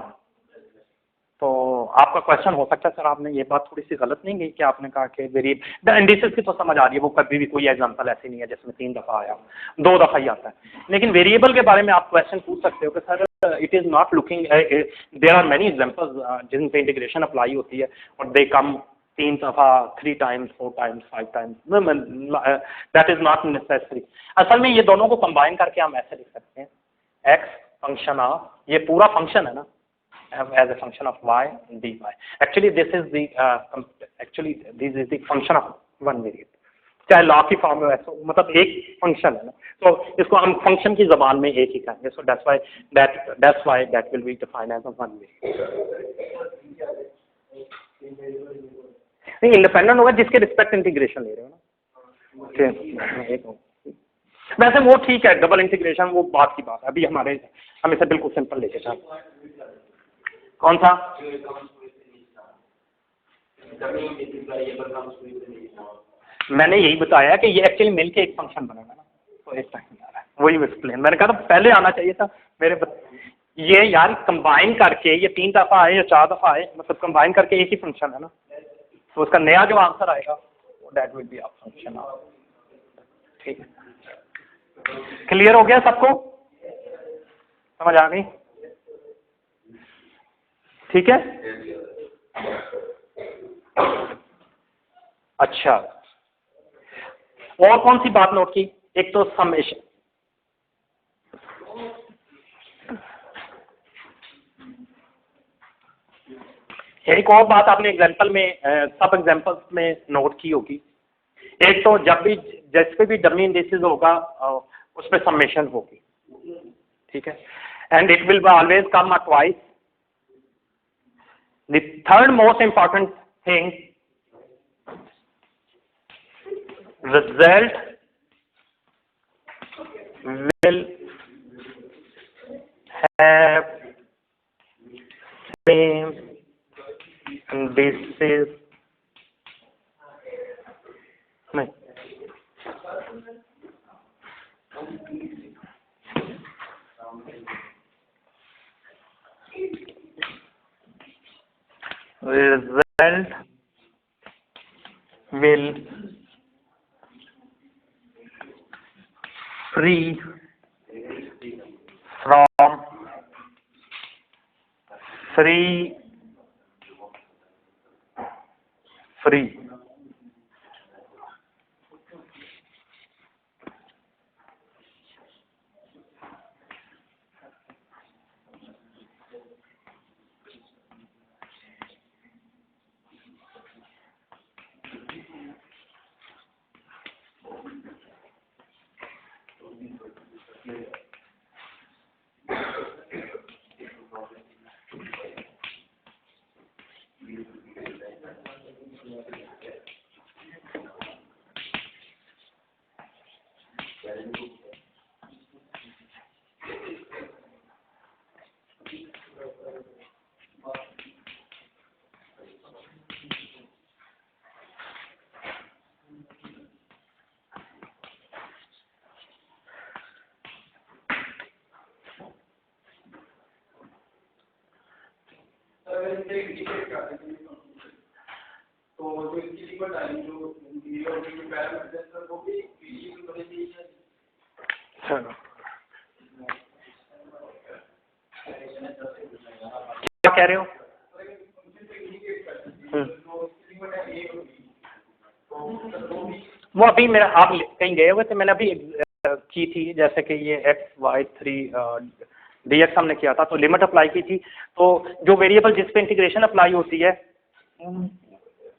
तो आपका क्वेश्चन हो सकता है सर आपने ये बात थोड़ी सी गलत नहीं गई कि आपने कहा कि वेरिएबल इंडिसेस की तो समझ आ रही है, वो कभी भी कोई एग्जांपल ऐसी नहीं है जिसमें 3 दफा आया, 2 दफा ही आता है। लेकिन वेरिएबल के बारे में आप क्वेश्चन पूछ सकते हो कि sir it is not looking, there are many examples जिन पे इंटीग्रेशन अप्लाई होती है और दे कम 3 दफा, 3 times, 4 times, 5 times, that is not necessary. असल में ये दोनों को कंबाइन करके हम ऐसे लिख सकते हैं, एक्स फंक्शन ऑफ, ये पूरा फंक्शन है ना, as a function of y dy. Actually this is the function of one variable, चाहे लॉ की फॉर्म में वैसे मतलब एक फंक्शन है ना, तो इसको हम फंक्शन की जबान में एक ही कहेंगे। सो that's why that will be defined as a one variable। नहीं, इंडिपेंडेंट होगा जिसके रिस्पेक्ट इंटीग्रेशन ले रहे हो ना। वैसे वो ठीक है, डबल इंटीग्रेशन वो बात की बात है, अभी हम इसे बिल्कुल सिंपल लेके चलते। कौन सा? मैंने यही बताया कि ये एक्चुअली मिलके एक फंक्शन बनेगा ना, तो एक टाइम आ रहा है, वही एक्सप्लेन मैंने कहा था पहले आना चाहिए था ये यार कंबाइन करके ये 3 दफा आए या 4 दफा आए, मतलब कंबाइन करके एक ही फंक्शन है ना, तो उसका नया जो आंसर आएगा that will be a function. ठीक है, क्लियर हो गया सबको? समझ आ गई? ठीक है। अच्छा, और कौन सी बात नोट की? एक तो समेशन, एक और बात आपने एग्जांपल में सब एग्जांपल्स में नोट की होगी, एक तो जब भी जिस पे भी डमी इंडिसेस होगा उस पे समेशन होगी, ठीक है, and it will always come twice. The third most important thing, result will have same indices, result will free from free क्या कह रहे हो? वो अभी मेरा आप कहीं गए हुए थे, मैंने अभी की थी, जैसे कि ये x y3 dx हमने किया था, तो लिमिट अप्लाई की थी, तो जो वेरिएबल जिस पे इंटीग्रेशन अप्लाई होती है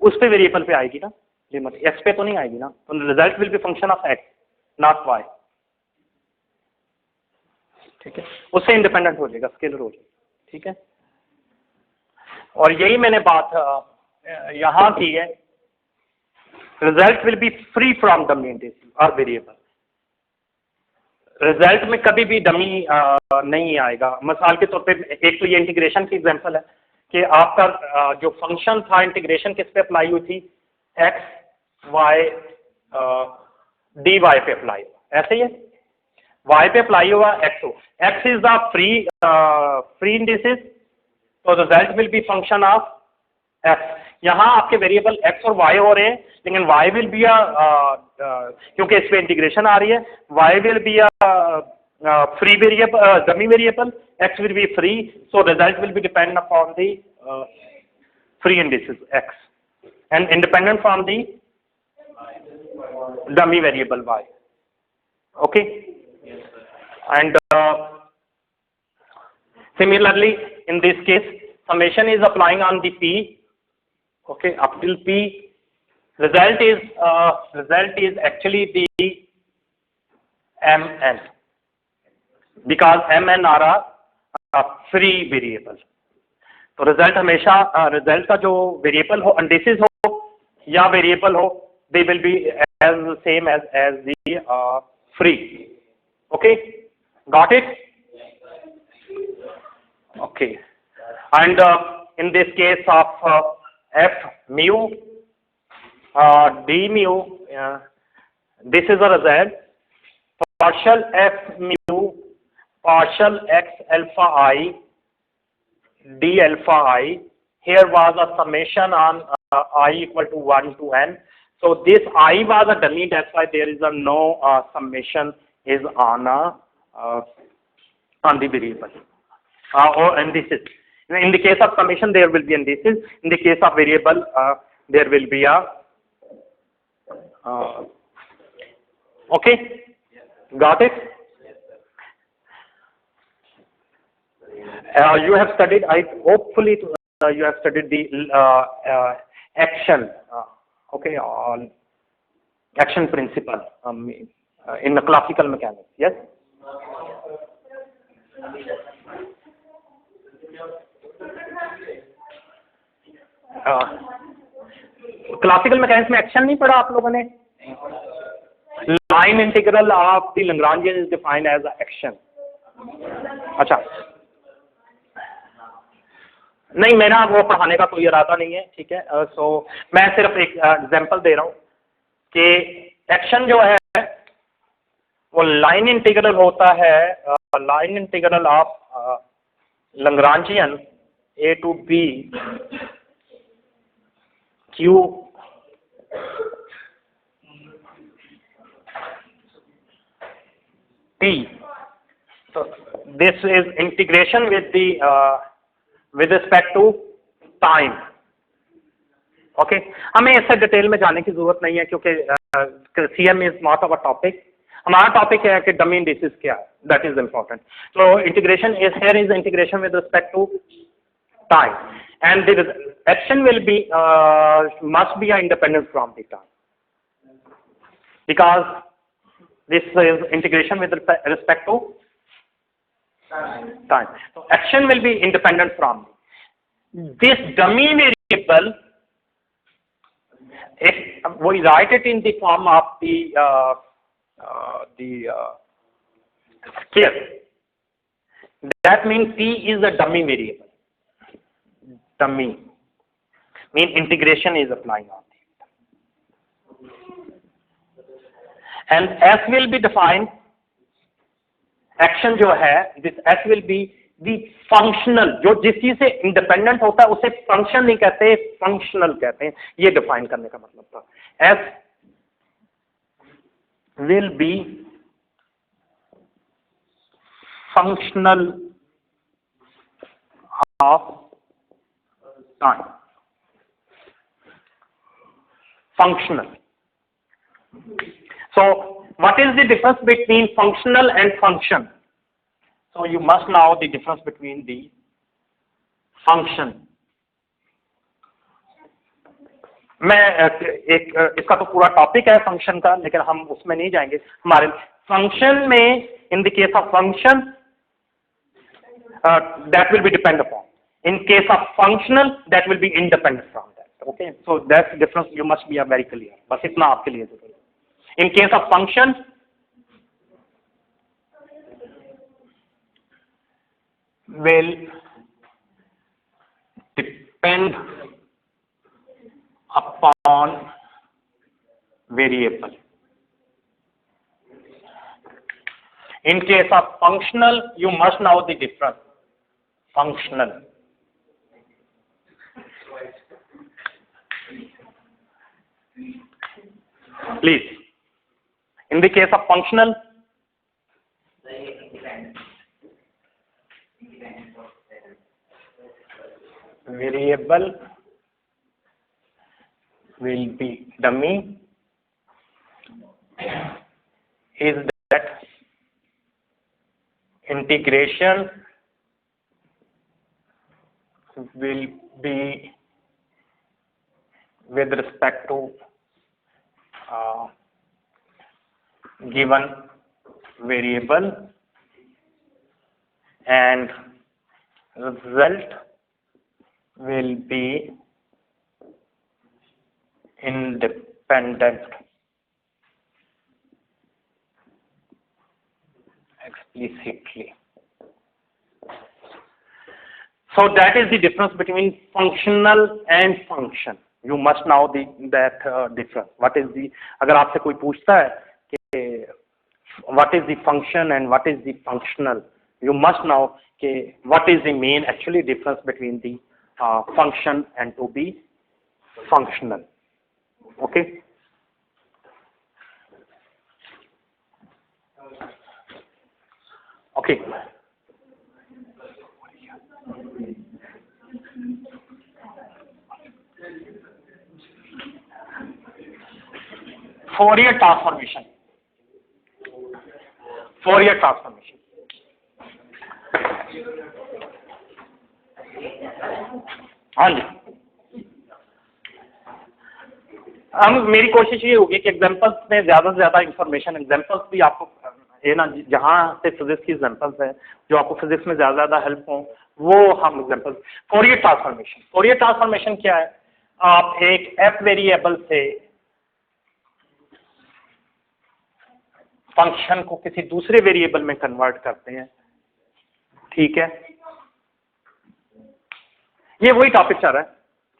उस पे वेरिएबल पे आएगी ना लिमिट, x पे तो नहीं आएगी ना, तो result will be function of x not y, ठीक है, उससे इंडिपेंडेंट हो जाएगा, स्केलर हो जाएगा, ठीक है। और यही मैंने बात यहाँ की है, result will B free from dummy indices और वेरिएबल, रिजल्ट में कभी भी डमी नहीं आएगा। मिसाल के तौर पे एक तो ये इंटीग्रेशन की एग्जांपल है कि आपका जो फंक्शन था इंटीग्रेशन किस पे अप्लाई हुई थी, एक्स वाई डी वाई पे अप्लाई हुआ, ऐसे ही है, y पे अप्लाई हुआ x हो, x is the free indices, तो result will be function of x। यहाँ आपके वेरिएबल x और y हो रहे हैं, लेकिन y विल बी क्योंकि इस पे इंटीग्रेशन आ रही है, y will be free variable, dummy variable, x will be free, so result will B depend upon the free indices x and independent from the dummy variable y, okay? And similarly, in this case, summation is applying on the p, okay, up till p. Result is actually the mn, because mn are a free variable. तो result हमेशा result का जो variable हो, indices हो या variable हो, they will be as same as the free. Okay, got it? Okay, and in this case of f mu d mu, this is a result, partial f mu partial x alpha I d alpha I. Here was a summation on I equal to 1 to n. So this I was a dummy, that's why there is a no summation is on the variable or indices. In the case of summation there will be indices, in the case of variable there will be a okay, got it? You have studied, hopefully you have studied the action, okay, on action principle in the classical mechanics, yes? Classical mechanics में action नहीं पढ़ा आप लोगों ने? Line integral of the Lagrangian is defined as action. अच्छा, नहीं मेरा वो पढ़ाने का कोई इरादा नहीं है, ठीक है। सो मैं सिर्फ एक एग्जांपल दे रहा हूँ कि एक्शन जो है वो लाइन इंटीग्रल होता है, line integral of Lagrangian A to B Q T. So this is integration with the with respect to time, okay? हमें इससे डिटेल में जाने की जरूरत नहीं है क्योंकि CM is not our topic. हमारा टॉपिक है कि डमी इंडिसेस क्या है, दैट इज इम्पोर्टेंट। तो integration is here is integration with respect to time and the action will be must be independent from the time, because This is integration with respect to time. So action will be independent from this dummy variable. If we write it in the form of the scale, that means T is a dummy variable. Dummy mean integration is applying on it, and S will be defined. Action जो है, this S will be the functional, जो जिस चीज से independent होता है उसे function नहीं कहते, फंक्शनल कहते हैं. ये डिफाइन करने का मतलब था. S will be functional of time. Functional. So what is the difference between functional and function? So you must know the difference between the function. मैं एक इसका तो पूरा टॉपिक है फंक्शन का, लेकिन हम उसमें नहीं जाएंगे. हमारे फंक्शन में, in the case of function, that will be depend upon. In case of functional, that will be independent from that. Okay, so that's the difference. You must be very clear. बस इतना आपके लिए जरूरी है. In case of function, will depend upon variable. In case of functional, you must know the difference. Functional. Please. In the case of functional, variable will be dummy. Is that integration will be with respect to given variable, and result will be independent. Explicitly. So that is the difference between functional and function. You must know that difference. What is the, अगर आपसे कोई पूछता है कि what is the function and what is the functional, you must know कि what is the main actually difference between the function and to be functional. Okay. Okay. Fourier transformation. Fourier transformation. हाँ जी. हम मेरी कोशिश ये होगी कि examples में ज़्यादा से ज़्यादा इंफॉर्मेशन, एग्जांपल्स भी आपको ये ना जहाँ से फिजिक्स की एग्जांपल्स है जो आपको फिजिक्स में ज़्यादा हेल्प हो, वो हम examples. Fourier transformation. Fourier transformation क्या है? आप एक एफ वेरिएबल से फंक्शन को किसी दूसरे वेरिएबल में कन्वर्ट करते हैं. ठीक है, ये वही टॉपिक चल रहा है.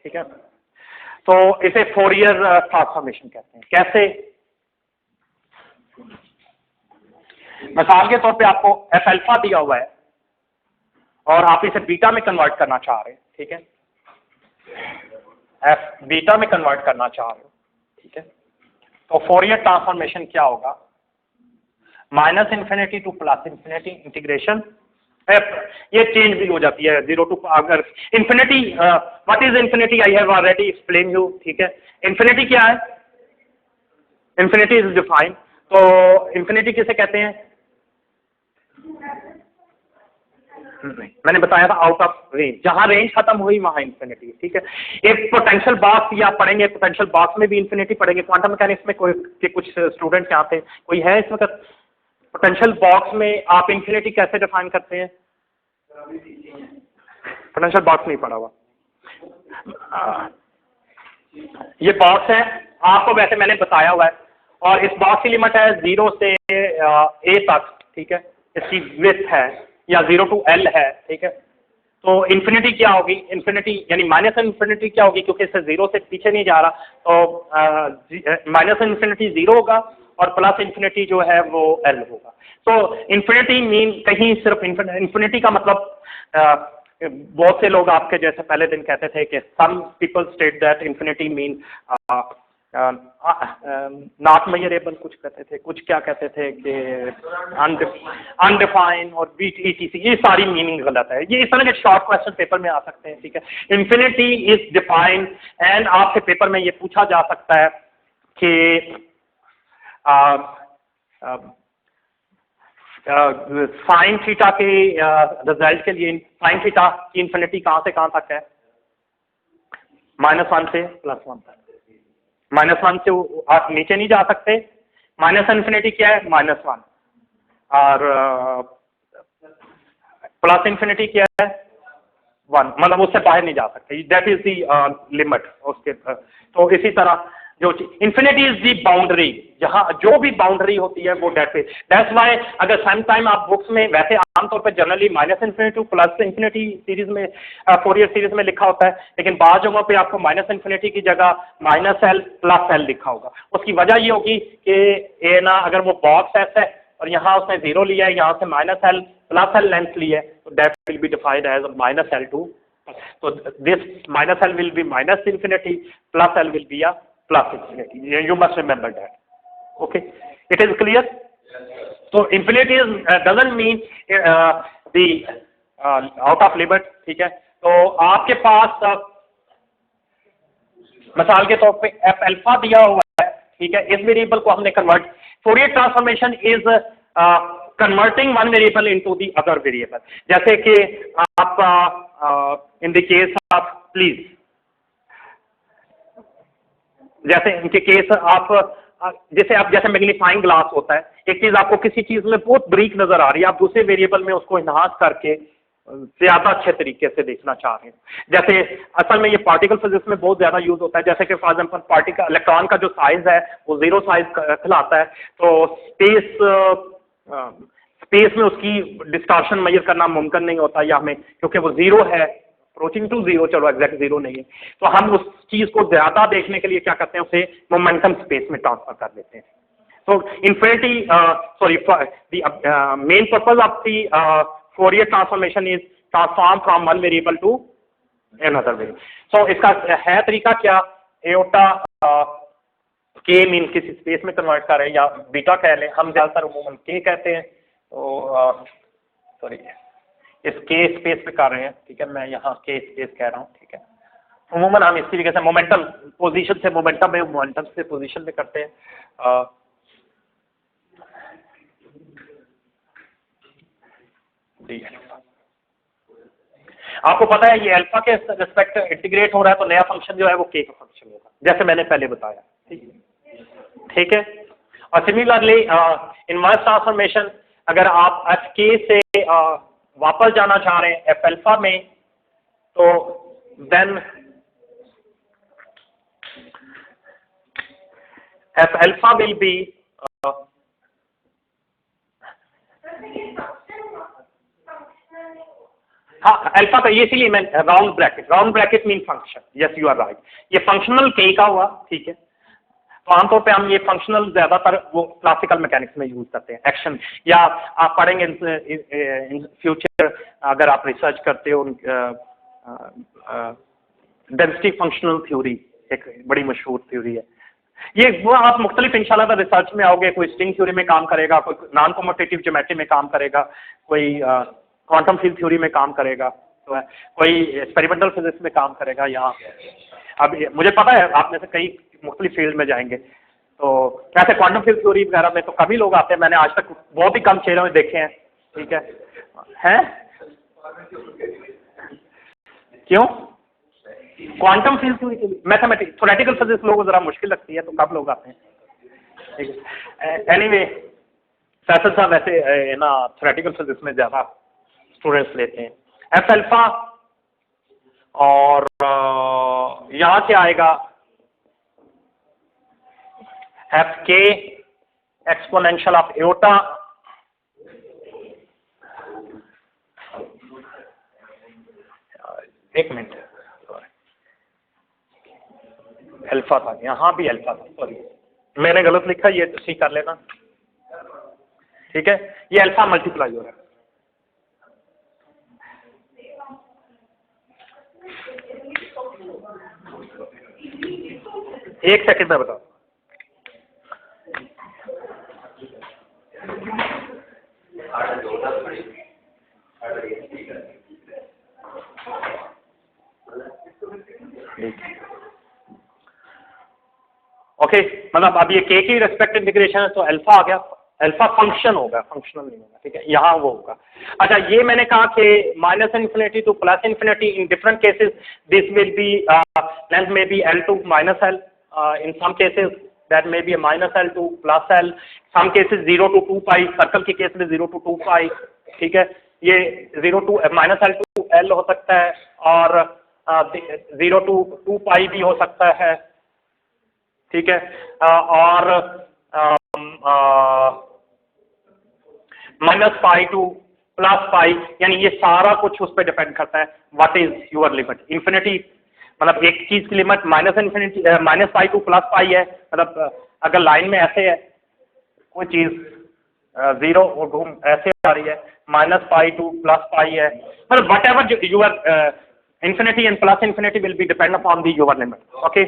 ठीक है, तो इसे फोरियर ट्रांसफॉर्मेशन कहते हैं. कैसे? मिसाल के तौर पे आपको एफ अल्फा दिया हुआ है और आप इसे बीटा में कन्वर्ट करना चाह रहे हैं. ठीक है, एफ बीटा में कन्वर्ट करना चाह रहे हो. ठीक है, तो फोरियर ट्रांसफॉर्मेशन क्या होगा? Minus infinity two plus infinity integration. ये चेंज भी हो जाती है 0 टू, अगर infinity, what is infinity? I have already explain you. ठीक है, इन्फिनिटी क्या है? Infinity is defined. तो इन्फिनिटी किसे कहते हैं? मैंने बताया था आउट ऑफ रेंज, जहां रेंज खत्म हुई वहां इन्फिनिटी, ठीक है। एक पोटेंशियल बॉक्स या पढ़ेंगे, पोटेंशियल बॉक्स में भी इन्फिनिटी पढ़ेंगे। क्वांटम मैकेनिक्स में कोई के कुछ स्टूडेंट्स यहाँ थे, कोई है इस वक्त? पोटेंशियल बॉक्स में आप इन्फिनिटी कैसे डिफाइन करते हैं? पोटेंशियल बॉक्स नहीं पढ़ा हुआ। ये बॉक्स है, आपको वैसे मैंने बताया हुआ है, और इस बॉक्स की लिमिट है 0 से a तक, ठीक है। इसकी विड्थ है या 0 to L है, ठीक है। तो इन्फिनिटी क्या होगी? इन्फिनिटी यानी माइनस इन्फिनिटी क्या होगी? क्योंकि इससे 0 से पीछे नहीं जा रहा, तो माइनस इन्फिनिटी 0 होगा और प्लस इन्फिनिटी जो है वो L होगा। तो इन्फिनिटी मीन कहीं सिर्फ इन्फिनिटी का मतलब बहुत से लोग आपके जैसे पहले दिन कहते थे कि some people state that infinity mean not measurable, कुछ कहते थे, कुछ क्या कहते थे कि अनडिफाइन और BTC, ये सारी मीनिंग गलत है। ये इस तरह के शॉर्ट क्वेश्चन पेपर में आ सकते हैं, ठीक है। इन्फिनिटी इज डिफाइंड, एंड आपसे पेपर में ये पूछा जा सकता है कि साइन थीटा के रिजल्ट के लिए साइन थीटा की इन्फिनिटी कहां से कहां तक है? -1 से +1 तक। -1 से आप नीचे नहीं जा सकते। माइनस इन्फिनिटी क्या है? -1, और प्लस इन्फिनिटी क्या है? 1, मतलब उससे बाहर नहीं जा सकते। दैट इज द लिमिट उसके। तो इसी तरह जो इन्फिनिटी इज दी बाउंड्री, जहां जो भी बाउंड्री होती है वो दैट्स वाई अगर सम टाइम आप बुक्स में वैसे आमतौर पर generally -infinity two plus infinity series में फोरियर सीरीज में लिखा होता है, लेकिन बाद जगहों पे आपको -इन्फिनिटी की जगह -L +L लिखा होगा। उसकी वजह ये होगी कि ना अगर वो बॉक्स ऐसा है और यहाँ उसने 0 लिया है, यहाँ से -L +L लेंथ ली है, तो that will be defined as -L to, so this -L will be -infinity, +L will be a +infinity. You must remember that. Okay, it is clear. So infinity doesn't mean the out of limit, ठीक है। तो आपके पास मिसाल के तौर पे f alpha दिया हुआ है, ठीक है। इस वेरिएबल को हमने convert, Fourier transformation is converting one variable into the other variable. जैसे कि आप in the case of please, जैसे इनके केस आप जैसे मैग्नीफाइंग ग्लास होता है, एक चीज आपको किसी चीज में बहुत ब्रीक नजर आ रही है, आप दूसरे वेरिएबल में उसको इनहांस करके ज्यादा अच्छे तरीके से देखना चाह रहे हैं। जैसे असल में ये पार्टिकल फिजिक्स में बहुत ज्यादा यूज होता है। जैसे कि फॉर एग्जांपल पार्टिकल इलेक्ट्रॉन का जो साइज है वो 0 साइज कहलाता है, तो स्पेस में उसकी डिस्टॉर्शन मेजर करना मुमकिन नहीं होता, या हमें क्योंकि वो 0 है, अप्रोचिंग टू 0, चलो एग्जैक्ट 0 नहीं है, तो हम उस चीज को ज्यादा देखने के लिए क्या करते हैं, उसे मोमेंटम स्पेस में ट्रांसफर कर देते हैं। So infinity, the main purpose of the Fourier transformation is transform from one variable to another variable. So इसका है तरीका क्या? एओटा k मीन किसी स्पेस में कन्वर्ट कर रहे हैं, या बीटा कह लें, हम ज्यादातर उमूमन k कहते हैं, तो सॉरी इस k स्पेस पे कर रहे हैं, ठीक है। मैं यहाँ k स्पेस कह रहा हूँ, ठीक है। उमूमन हम इस तरीके से मोमेंटम पोजीशन से मोमेंटम में, मोमेंटम से पोजीशन में करते हैं। आपको पता है ये अल्फा के रिस्पेक्ट इंटीग्रेट हो रहा है, तो नया फंक्शन जो है वो k का फंक्शन होगा, जैसे मैंने पहले बताया, ठीक है। और सिमिलरली इनवर्स ट्रांसफॉर्मेशन, अगर आप एफ के से वापस जाना चाह रहे हैं एफ अल्फा में, तो then F alpha will be हाँ अल्फा का, ये इसीलिए मैं round bracket mean function, yes you are right, ये फंक्शनल के का हुआ, ठीक है। तो आमतौर पे हम ये फंक्शनल ज्यादातर वो क्लासिकल मैकेनिक्स में यूज करते हैं, एक्शन, या आप पढ़ेंगे इन फ्यूचर अगर आप रिसर्च करते हो, डेंसिटी फंक्शनल थ्योरी एक बड़ी मशहूर थ्योरी है, ये वो आप मुख्तलिफ इंशाल्लाह रिसर्च में आओगे, कोई स्ट्रिंग थ्योरी में काम करेगा, कोई नॉन कम्यूटेटिव ज्योमेट्री में काम करेगा, कोई क्वांटम फील्ड थ्योरी में काम करेगा, तो कोई एक्सपेरिमेंटल फिजिक्स में काम करेगा। यहाँ अब मुझे पता है आप में से कई मुख्तलिफ फील्ड में जाएंगे, तो ऐसे क्वांटम फील्ड थ्योरी वगैरह में तो कभी लोग आते हैं, मैंने आज तक बहुत ही कम चेहरे में देखे हैं, ठीक है। क्यों? Quantum field mathematics theoretical physics लोगों को जरा मुश्किल लगती है, तो कब लोग आते हैं? ठीक है, एनीवे फैसल साहब वैसे ना थ्योरेटिकल फिजिक्स में ज़्यादा स्टूडेंट्स लेते हैं। एफ अल्फा और यहाँ क्या आएगा? एफ के एक्सपोनेंशियल ऑफ एयोटा एक मिनट, अल्फा था, यहाँ भी अल्फा था, सॉरी मैंने गलत लिखा, ये ठीक कर लेना। ठीक है, ये अल्फा मल्टीप्लाई हो रहा है। एक सेकंड में बताओ। ओके, मतलब अब ये के की रिस्पेक्ट इंटीग्रेशन है, तो अल्फा आ गया, अल्फा फंक्शन होगा, फंक्शनल नहीं होगा। ठीक है, यहाँ वो होगा। अच्छा, ये मैंने कहा कि minus infinity two plus infinity in different cases this will B length में B L to minus L, in some cases that may be a minus L to plus L, some cases 0 to 2 pi, circle के case में 0 to 2 pi। ठीक है, ये 0 to minus L to L हो सकता है, और 0 to 2 pi भी हो सकता है। ठीक है, और माइनस पाई टू प्लस पाई, यानी ये सारा कुछ उस पर डिपेंड करता है what is your limit. Infinity मतलब एक चीज की limit minus infinity minus pi two plus pi है, मतलब अगर लाइन में ऐसे है कोई चीज 0 और घूम ऐसे आ रही है, minus pi two plus pi है, मतलब whatever your infinity and plus infinity will be depend upon the your limit. Okay.